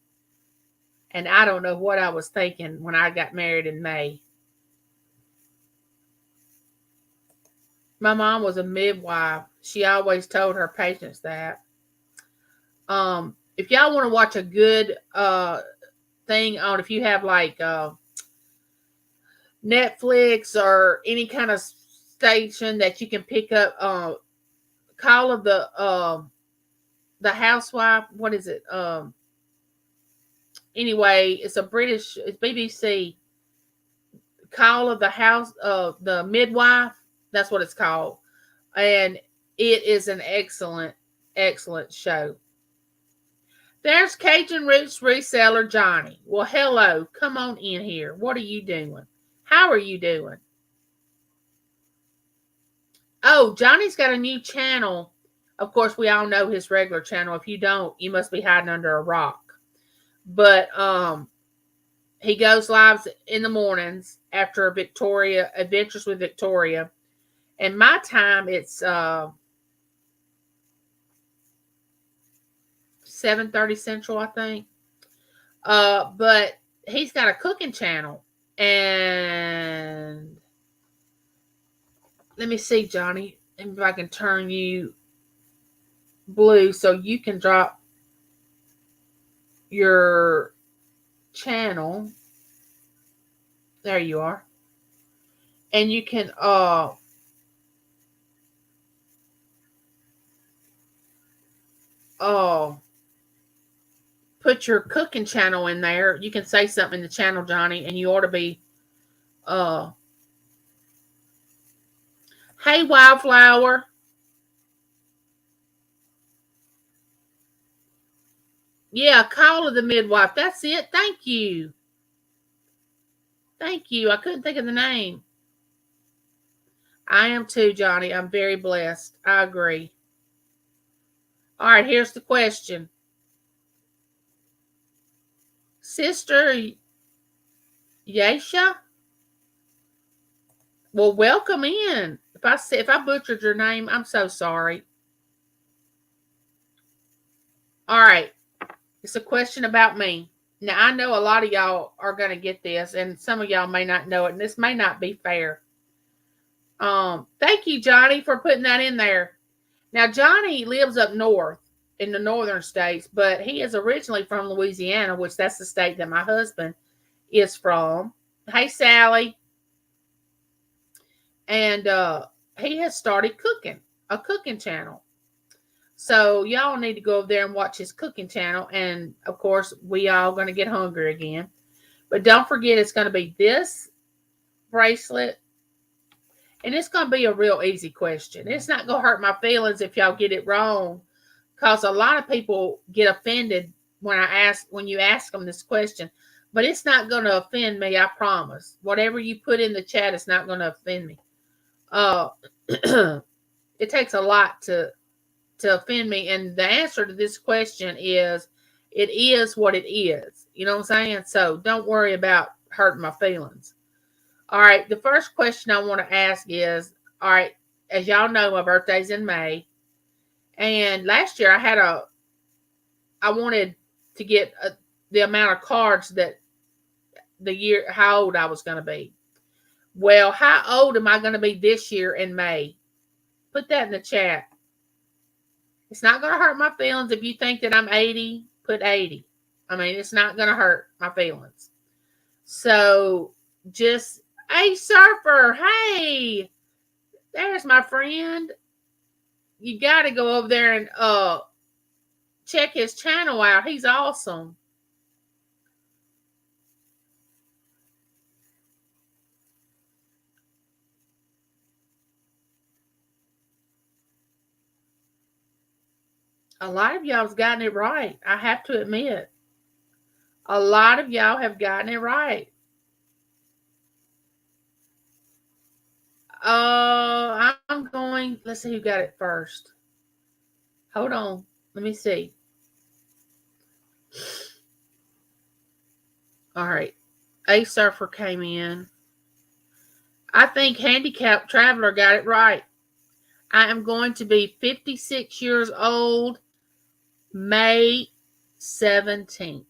And I don't know what I was thinking when I got married in May. My mom was a midwife. She always told her patients that. If y'all want to watch a good thing on, if you have like Netflix or any kind of station that you can pick up, Call of the Housewife. What is it? Anyway, it's a British. It's BBC. Call of the House of the Midwife. That's what it's called, and it is an excellent show. There's Cajun Roots reseller Johnny. Well, hello. Come on in here. What are you doing? How are you doing? Oh, Johnny's got a new channel. Of course, we all know his regular channel. If you don't, you must be hiding under a rock. But he goes live in the mornings after Victoria Adventures with Victoria. And my time, it's 7:30 Central, I think. But he's got a cooking channel. And let me see, Johnny, if I can turn you blue so you can drop your channel. There you are. And you can uh put your cooking channel in there. You can say something in the channel, Johnny, and you ought to be uh hey Wildflower. Yeah, Call of the Midwife. That's it. Thank you. Thank you. I couldn't think of the name. I am too, Johnny. I'm very blessed. I agree. All right, here's the question. Sister Yesha? Well, welcome in. If I butchered your name, I'm so sorry. All right. It's a question about me. Now, I know a lot of y'all are going to get this, and some of y'all may not know it, and this may not be fair. Thank you, Johnny, for putting that in there. Now, Johnny lives up north in the northern states, but he is originally from Louisiana, which that's the state that my husband is from. Hey, Sally. And he has started cooking, a cooking channel. So y'all need to go over there and watch his cooking channel. And of course, we all going to get hungry again. But don't forget, it's going to be this bracelet. And it's going to be a real easy question. It's not going to hurt my feelings if y'all get it wrong. Because a lot of people get offended when you ask them this question. But it's not going to offend me, I promise. Whatever you put in the chat, it's not going to offend me. It takes a lot to offend me. And the answer to this question is, it is what it is. You know what I'm saying? So don't worry about hurting my feelings. All right. The first question I want to ask is, all right, as y'all know, my birthday's in May. And last year I wanted to get the amount of cards that how old I was going to be. Well, how old am I going to be this year in May? Put that in the chat. It's not going to hurt my feelings if you think that I'm 80, put 80. I mean, it's not going to hurt my feelings. So just, hey, Surfer, hey, there's my friend. You got to go over there and check his channel out. He's awesome. A lot of y'all's gotten it right. I have to admit. A lot of y'all have gotten it right. I'm going, let's see who got it first. Hold on. Let me see. All right. A Surfer came in. I think Handicapped Traveler got it right. I am going to be 56 years old May 17th.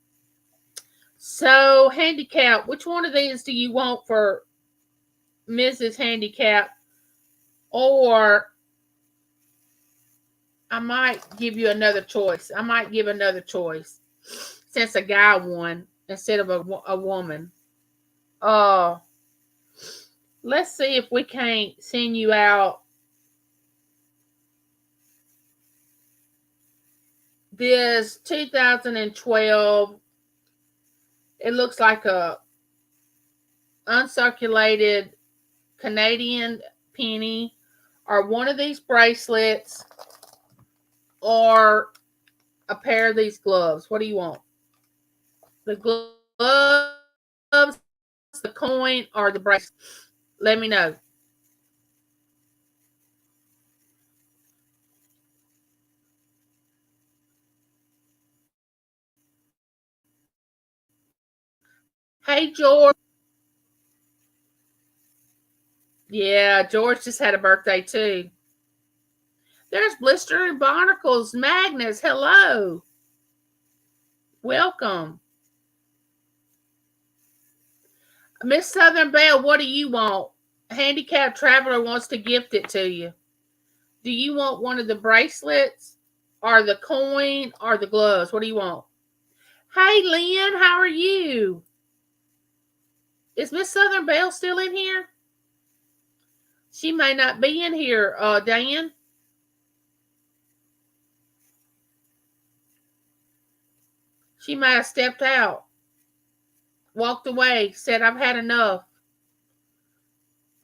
So, Handicap, which one of these do you want for Mrs. Handicap? Or I might give you another choice. I might give another choice since a guy won instead of a woman. Let's see if we can't send you out this 2012. It looks like a uncirculated Canadian penny, or one of these bracelets, or a pair of these gloves. What do you want? The gloves, the coin, or the bracelet? Let me know. Hey, George. Yeah, George just had a birthday too. There's Blister and Barnacles. Magnus, hello. Welcome. Miss Southern Belle, what do you want? Handicapped Traveler wants to gift it to you. Do you want one of the bracelets or the coin, or the gloves? What do you want? Hey, Lynn, how are you? Is Miss Southern Belle still in here? She may not be in here, Dan. She might have stepped out, walked away, said, I've had enough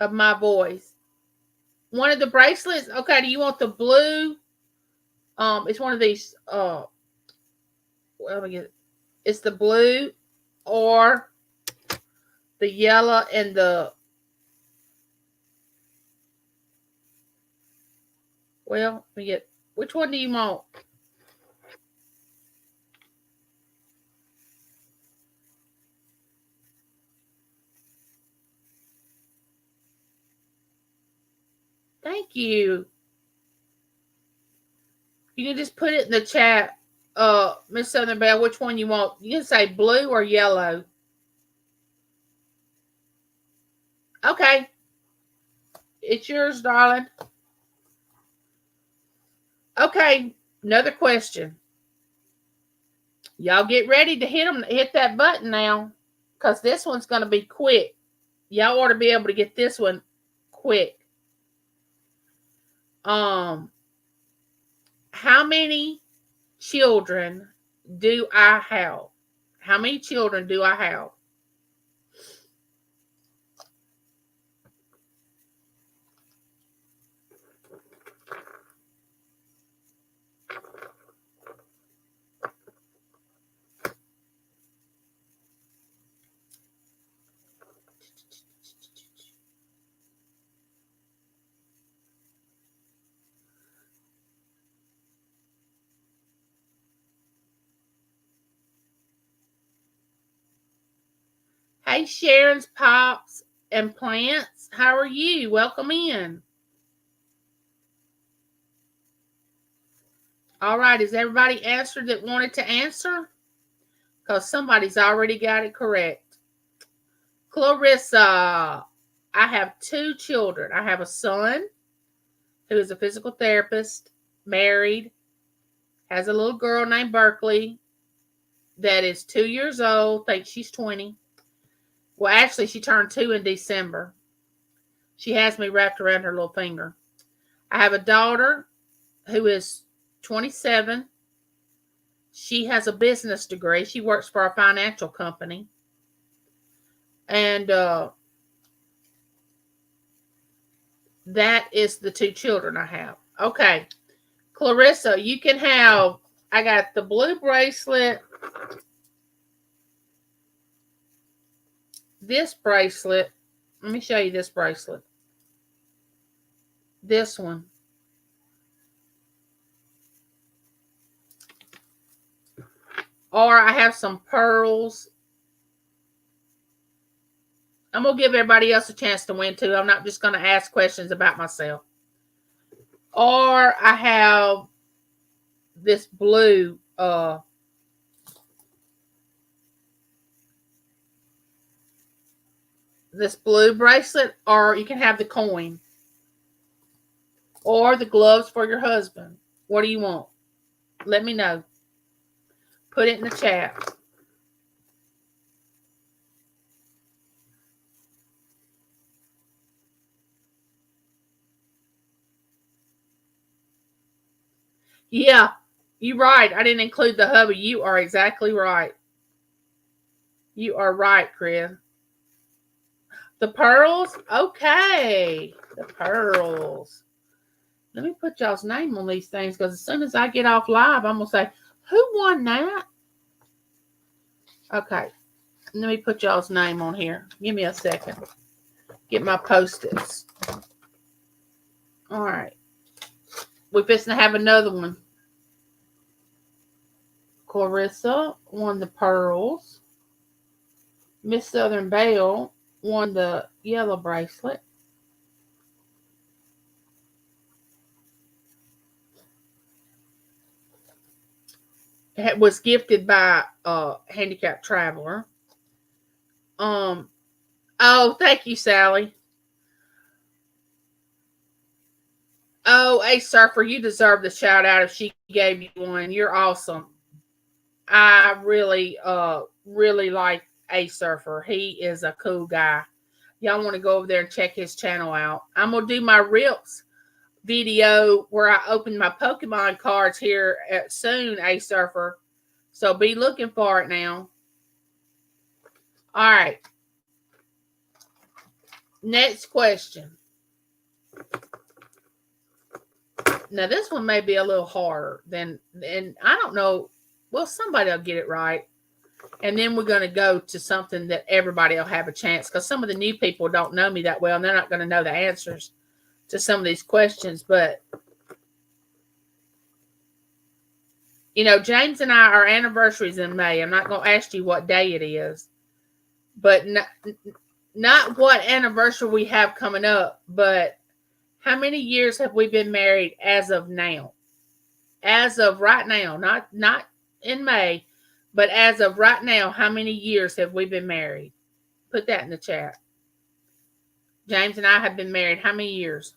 of my voice. One of the bracelets, okay, do you want the blue? It's one of these, well, let me get it. It's the blue or the yellow and the, well, let me get, which one do you want? Thank you. You can just put it in the chat, Miss Southern Belle, which one you want. You can say blue or yellow. Okay. It's yours, darling. Okay. Another question. Y'all get ready to hit that button now, because this one's going to be quick. Y'all ought to be able to get this one quick. How many children do I have? How many children do I have? Hey, Sharon's Pops and Plants. How are you? Welcome in. All right. Is everybody answered that wanted to answer? Because somebody's already got it correct. Clarissa, I have 2 children. I have a son who is a physical therapist, married, has a little girl named Berkeley that is 2 years old, thinks she's 20. Well, actually, she turned 2 in December. She has me wrapped around her little finger. I have a daughter who is 27. She has a business degree. She works for a financial company. And that is the 2 children I have. Okay. Clarissa, you can have, I got the blue bracelet, this bracelet. Let me show you this bracelet. This one. Or I have some pearls. I'm going to give everybody else a chance to win too. I'm not just going to ask questions about myself. Or I have this blue bracelet, or you can have the coin. Or the gloves for your husband. What do you want? Let me know. Put it in the chat. Yeah, you're right. I didn't include the hubby. You are exactly right. You are right, Chris. The pearls? Okay. The pearls. Let me put y'all's name on these things, because as soon as I get off live, I'm going to say, who won that? Okay. Let me put y'all's name on here. Give me a second. Get my Post-its. All right. We're fixing to have another one. Clarissa won the pearls. Miss Southern Belle won the yellow bracelet. It was gifted by a handicapped traveler. Oh, thank you, Sally. Oh, A Surfer, you deserve the shout out if she gave you one. You're awesome. I really like A Surfer. He is a cool guy. Y'all want to go over there and check his channel out. I'm gonna do my Rips video where I open my Pokemon cards here at soon, A Surfer. So be looking for it now. All right. Next question. Now this one may be a little harder and I don't know. Well, somebody will get it right. And then we're going to go to something that everybody will have a chance, because some of the new people don't know me that well and they're not going to know the answers to some of these questions. But, you know, James and I, our anniversary's in May. I'm not going to ask you what day it is, but not what anniversary we have coming up, but how many years have we been married as of now? As of right now, not in May, but as of right now, how many years have we been married? Put that in the chat. James and I have been married how many years?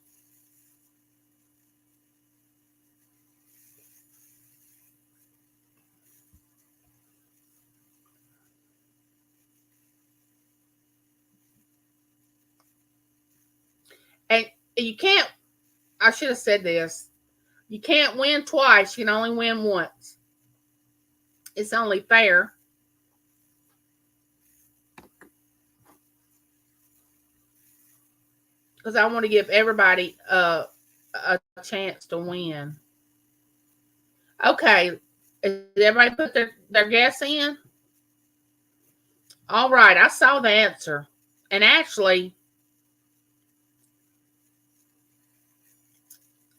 And you can't, I should have said this. You can't win twice. You can only win once. It's only fair. Because I want to give everybody a chance to win. Okay. Did everybody put their guess in? All right. I saw the answer. And actually,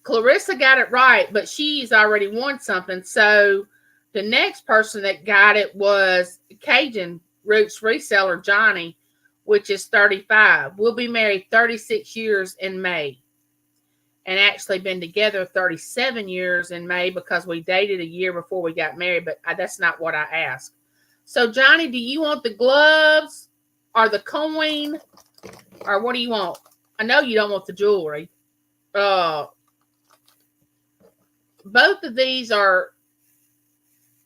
Clarissa got it right, but she's already won something. So the next person that got it was Cajun Roots reseller Johnny, which is 35. We'll be married 36 years in May. And actually been together 37 years in May, because we dated a year before we got married, but that's not what I asked. So Johnny, do you want the gloves or the coin, or what do you want? I know you don't want the jewelry. Both of these are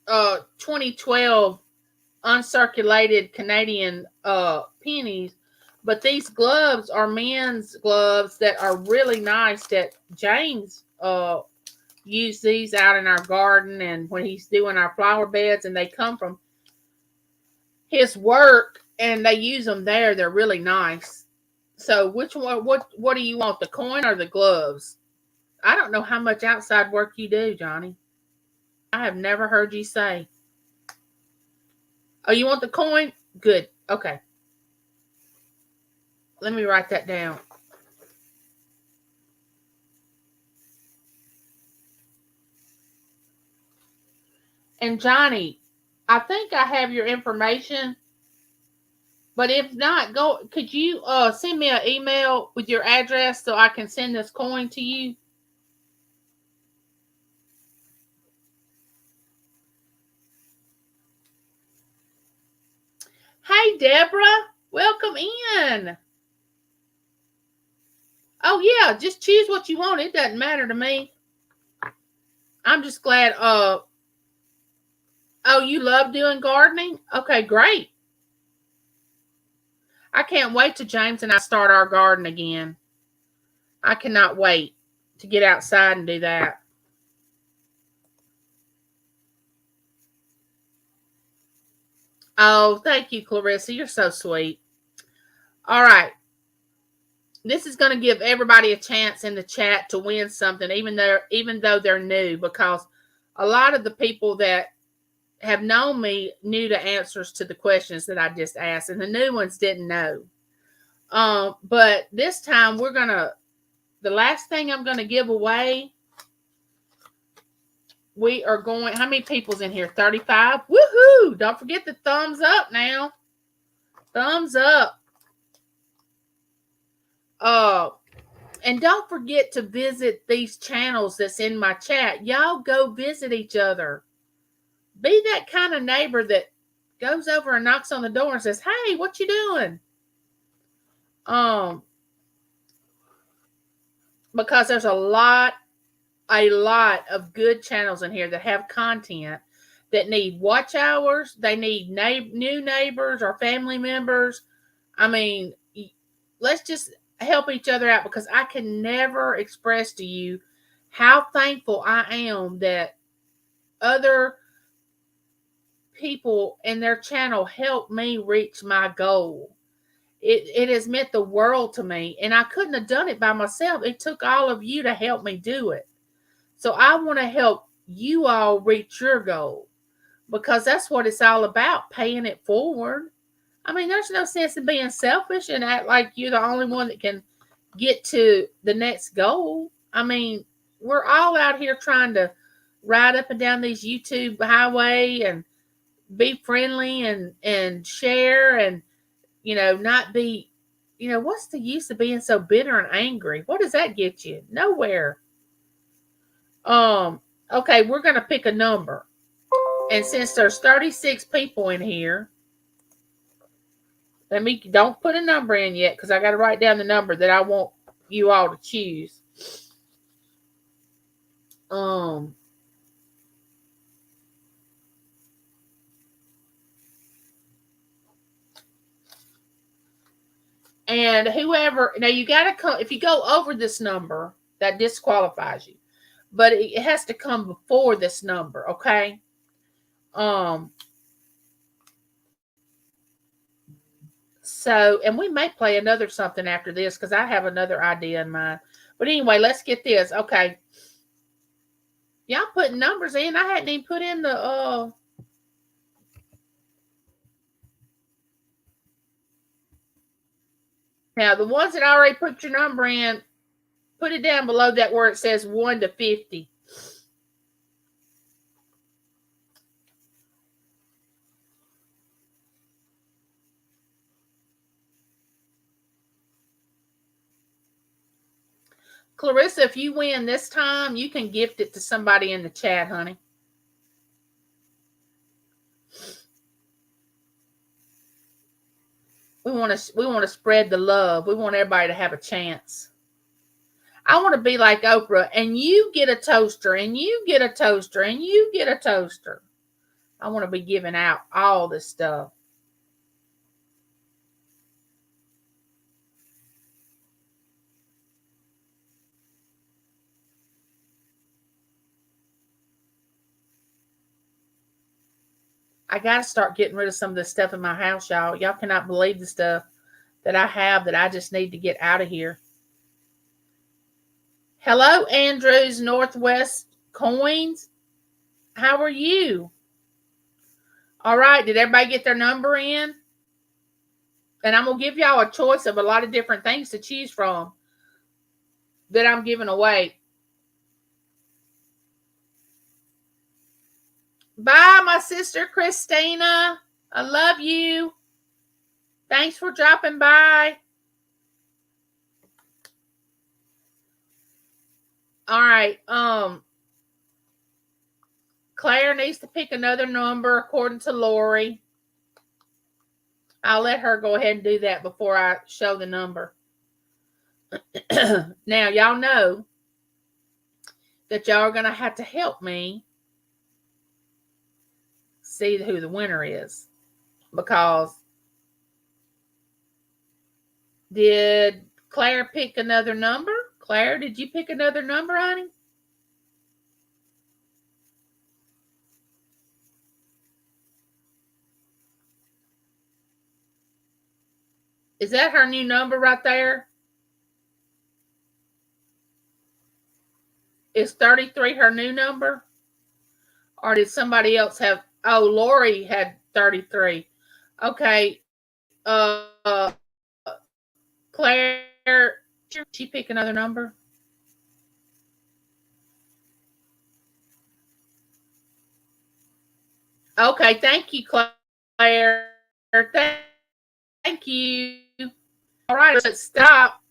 2012 uncirculated Canadian pennies, but these gloves are men's gloves that are really nice, that James used these out in our garden and when he's doing our flower beds, and they come from his work and they use them there. They're really nice. So which one, what do you want, the coin or the gloves? I don't know how much outside work you do, Johnny. I have never heard you say. Oh, you want the coin? Good. Okay. Let me write that down. And Johnny, I think I have your information. But if not, could you send me an email with your address so I can send this coin to you? Hey, Deborah, welcome in. Oh, yeah, just choose what you want. It doesn't matter to me. I'm just glad. Oh, you love doing gardening? Okay, great. I can't wait till James and I start our garden again. I cannot wait to get outside and do that. Oh, thank you, Clarissa. You're so sweet. All right. This is going to give everybody a chance in the chat to win something, even though they're new, because a lot of the people that have known me knew the answers to the questions that I just asked, and the new ones didn't know. But this time the last thing I'm going to give away, we are going, how many people's in here? 35? Woohoo! Don't forget the thumbs up now. Thumbs up. And don't forget to visit these channels that's in my chat. Y'all go visit each other. Be that kind of neighbor that goes over and knocks on the door and says, "Hey, what you doing?" because there's a lot of good channels in here that have content that need watch hours. They need new neighbors or family members. I mean, let's just help each other out, because I can never express to you how thankful I am that other people and their channel helped me reach my goal. It has meant the world to me, and I couldn't have done it by myself. It took all of you to help me do it. So I want to help you all reach your goal, because that's what it's all about, paying it forward. I mean, there's no sense in being selfish and act like you're the only one that can get to the next goal. I mean, we're all out here trying to ride up and down these YouTube highway and be friendly and share, and not be, what's the use of being so bitter and angry? What does that get you? Nowhere. Okay, we're gonna pick a number. And since there's 36 people in here, don't put a number in yet, because I got to write down the number that I want you all to choose. And whoever, now you got to come, if you go over this number, that disqualifies you. But it has to come before this number, okay? So, and we may play another something after this, because I have another idea in mind. But anyway, let's get this. Okay. Y'all putting numbers in. I hadn't even put in the now the ones that already put your number in, put it down below that where it says 1 to 50. Clarissa, if you win this time, you can gift it to somebody in the chat, honey. We want to spread the love. We want everybody to have a chance. I want to be like Oprah, and you get a toaster, and you get a toaster, and you get a toaster. I want to be giving out all this stuff. I got to start getting rid of some of this stuff in my house, y'all. Y'all cannot believe the stuff that I have that I just need to get out of here. Hello, Andrews Northwest Coins. How are you? All right. Did everybody get their number in? And I'm going to give y'all a choice of a lot of different things to choose from that I'm giving away. Bye, my sister Christina. I love you. Thanks for dropping by. All right. Claire needs to pick another number according to Lori. I'll let her go ahead and do that before I show the number. Now, y'all know that y'all are going to have to help me see who the winner is. Because did Claire pick another number? Claire, did you pick another number, honey? Is that her new number right there? Is 33 her new number? Or did somebody else have... Oh, Lori had 33. Okay. Claire, did she pick another number? Okay, thank you, Claire. Thank you. All right, let's stop.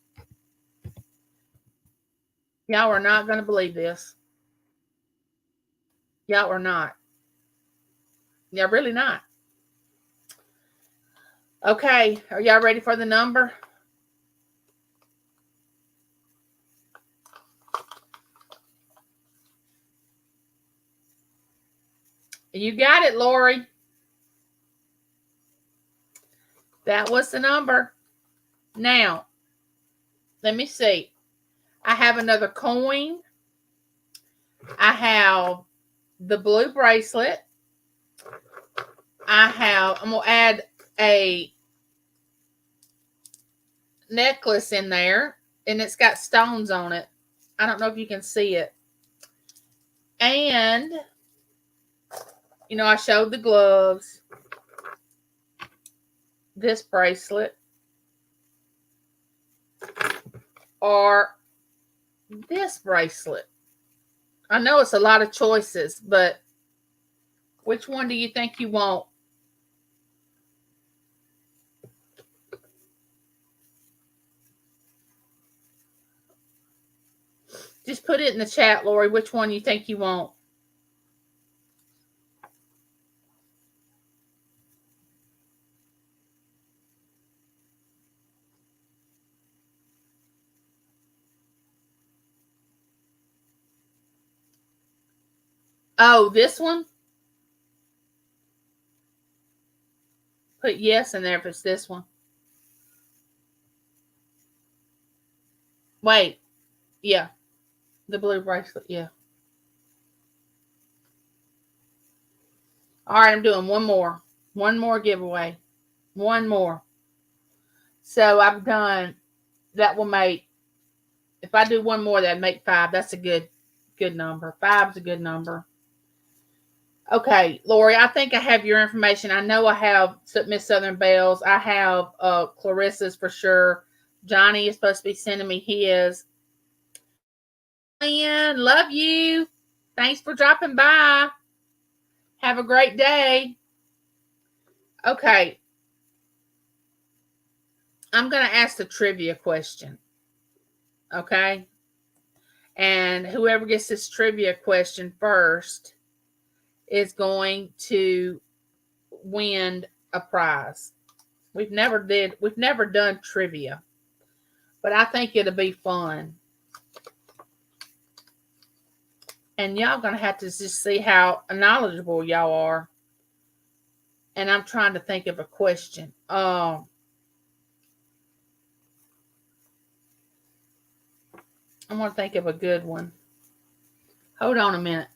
Y'all are not going to believe this. Y'all are not. Y'all really not. Okay, are y'all ready for the number? You got it, Lori. That was the number. Now, let me see. I have another coin. I have the blue bracelet. I'm going to add a necklace in there, and it's got stones on it. I don't know if you can see it. And, you know, I showed the gloves, this bracelet, or this bracelet. I know it's a lot of choices, but which one do you think you want? Just put it in the chat, Lori, which one you think you want. Oh, this one? Put yes in there if it's this one. Wait. Yeah. The blue bracelet. Yeah. All right, I'm doing one more. One more giveaway. One more. So I've done, that will make, if I do one more, that'd make 5. That's a good number. 5's a good number. Okay, Lori, I think I have your information. I know I have Miss Southern Bells. I have Clarissa's for sure. Johnny is supposed to be sending me his. Lynn, love you. Thanks for dropping by. Have a great day. Okay. I'm going to ask the trivia question. Okay? And whoever gets this trivia question first is going to win a prize. We've never done trivia, but I think it'll be fun. And y'all gonna have to just see how knowledgeable y'all are. And I'm trying to think of a question. I'm gonna think of a good one. Hold on a minute.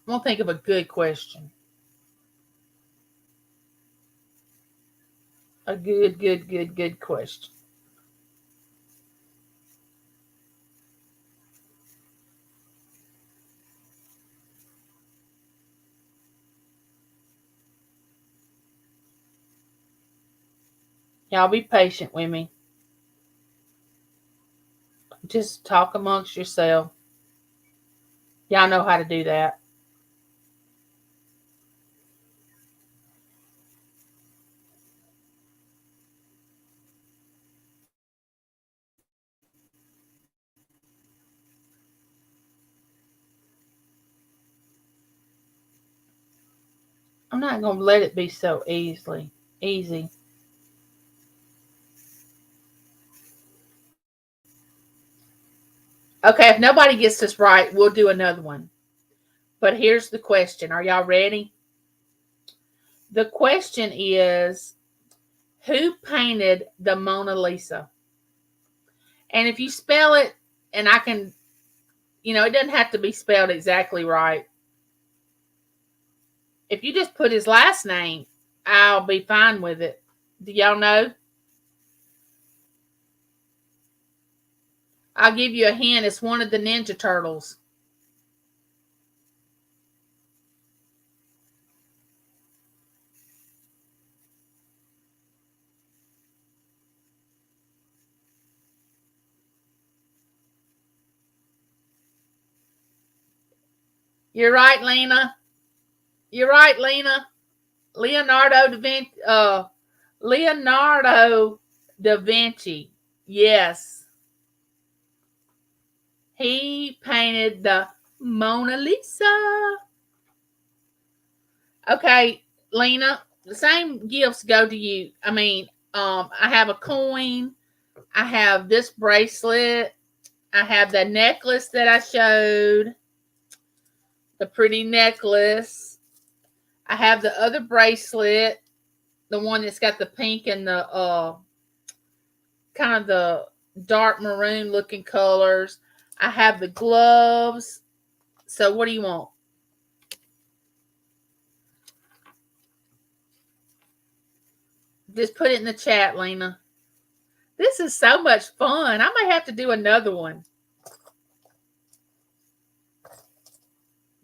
I'm gonna think of a good question. A good question. Y'all be patient with me. Just talk amongst yourself. Y'all know how to do that. I'm not going to let it be so easy. Okay, if nobody gets this right, we'll do another one. But here's the question. Are y'all ready? The question is, who painted the Mona Lisa? And if you spell it, and I can, you know, it doesn't have to be spelled exactly right. If you just put his last name, I'll be fine with it. Do y'all know? I'll give you a hint. It's one of the Ninja Turtles. You're right, Lena. You're right, Lena. Leonardo da Vinci. Yes. He painted the Mona Lisa. Okay, Lena, the same gifts go to you. I mean, I have a coin. I have this bracelet. I have the necklace that I showed. The pretty necklace. I have the other bracelet, the one that's got the pink and the kind of the dark maroon looking colors. I have the gloves. So what do you want? Just put it in the chat, Lena. This is so much fun. I may have to do another one.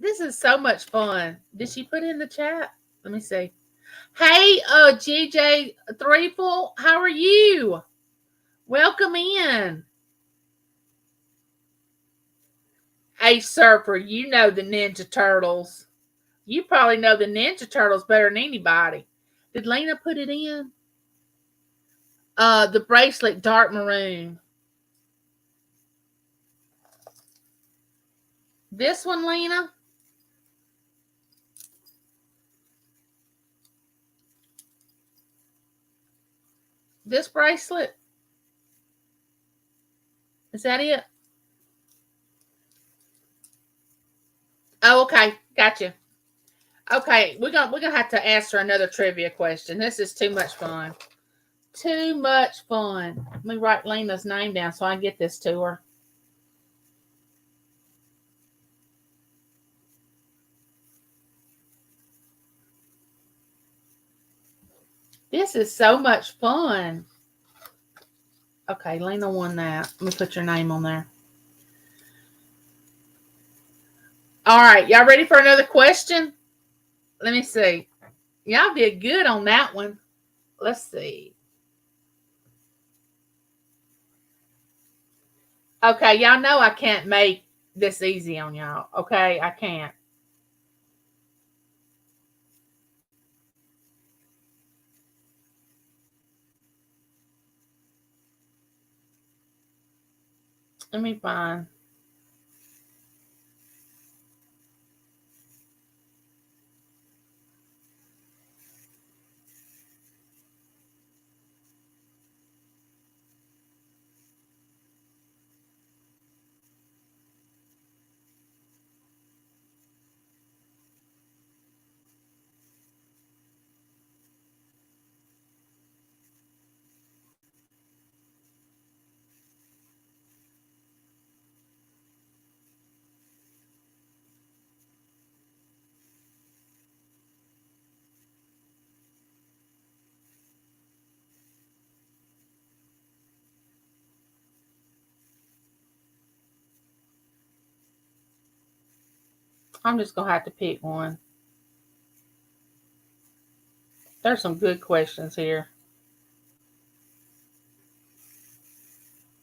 This is so much fun. Did she put it in the chat? Let me see. Hey, GJ Threeple, how are you? Welcome in. Hey, Surfer, you know the Ninja Turtles. You probably know the Ninja Turtles better than anybody. Did Lena put it in? The bracelet, dark maroon. This one, Lena? This bracelet? Is that it? Oh, okay. Gotcha. Okay, we're gonna have to answer another trivia question. This is too much fun. Too much fun. Let me write Lena's name down so I can get this to her. This is so much fun. Okay, Lena won that. Let me put your name on there. All right, y'all ready for another question? Let me see. Y'all did good on that one. Let's see. Okay, y'all know I can't make this easy on y'all. Okay, I can't. Let me find. I'm just gonna have to pick one. There's some good questions here.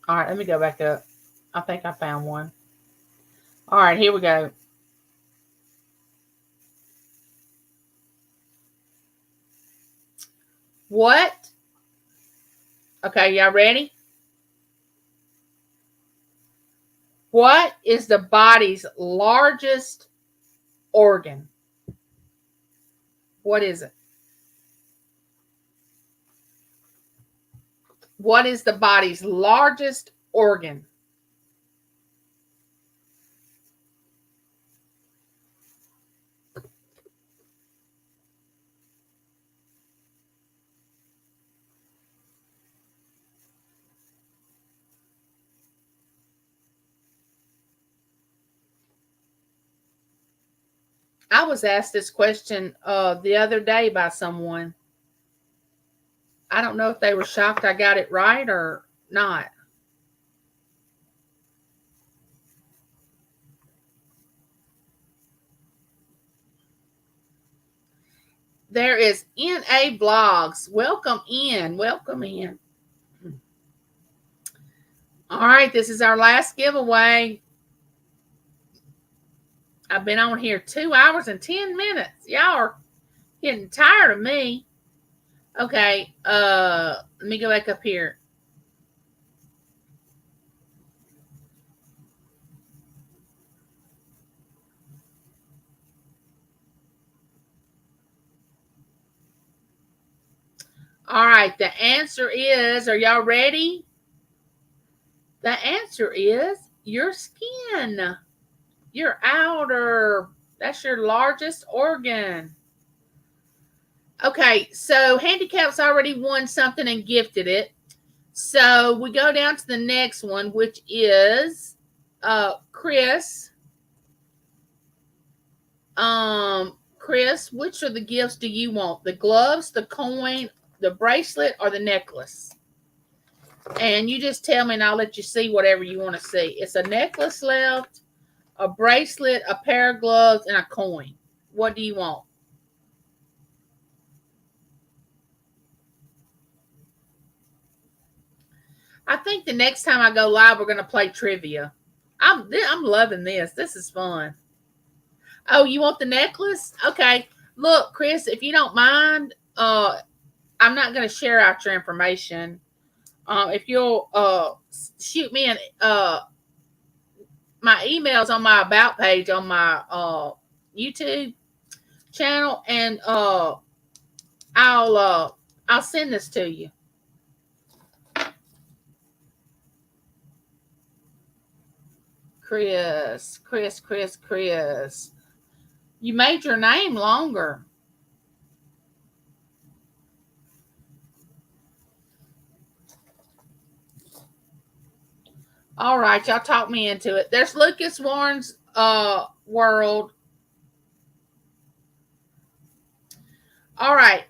All right, let me go back up. I think I found one. All right, here we go. What? Okay, y'all ready? What is the body's largest organ? What is it? What is the body's largest organ? I was asked this question the other day by someone. I don't know if they were shocked I got it right or not. There is NA Blogs. Welcome in. Welcome in. All right, this is our last giveaway. I've been on here 2 hours and 10 minutes. Y'all are getting tired of me. Okay, let me go back up here. All right, the answer is, are y'all ready? The answer is your skin. Your outer, that's your largest organ. Okay, so Handicap's already won something and gifted it. So we go down to the next one, which is Chris. Chris, which of the gifts do you want? The gloves, the coin, the bracelet, or the necklace? And you just tell me and I'll let you see whatever you want to see. It's a necklace left, a bracelet, a pair of gloves, and a coin. What do you want? I think the next time I go live, we're going to play trivia. I'm loving this. This is fun. Oh, you want the necklace? Okay. Look, Chris, if you don't mind, I'm not going to share out your information. If you'll shoot me an my emails on my about page on my YouTube channel, and I'll send this to you. Chris. You made your name longer. All right, y'all talk me into it. There's Lucas Warren's world. All right.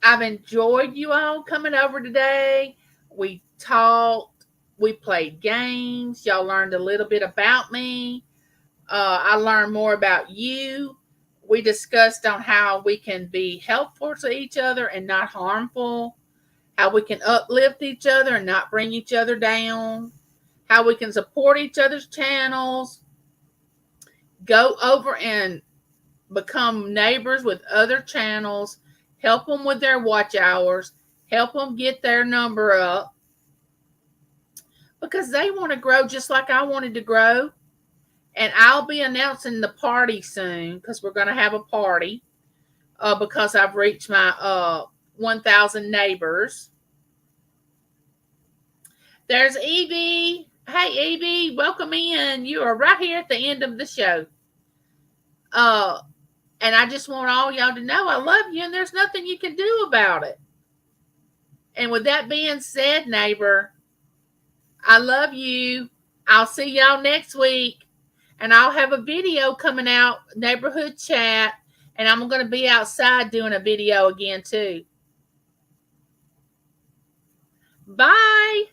I've enjoyed you all coming over today. We talked, we played games. Y'all learned a little bit about me. I learned more about you. We discussed on how we can be helpful to each other and not harmful, how we can uplift each other and not bring each other down, how we can support each other's channels, go over and become neighbors with other channels, help them with their watch hours, help them get their number up, because they want to grow just like I wanted to grow. And I'll be announcing the party soon, because we're going to have a party, because I've reached my 1,000 neighbors. There's Evie. Hey, Evie, welcome in. You are right here at the end of the show. And I just want all y'all to know I love you, and there's nothing you can do about it. And with that being said, neighbor, I love you. I'll see y'all next week. And I'll have a video coming out, neighborhood chat. And I'm going to be outside doing a video again, too. Bye.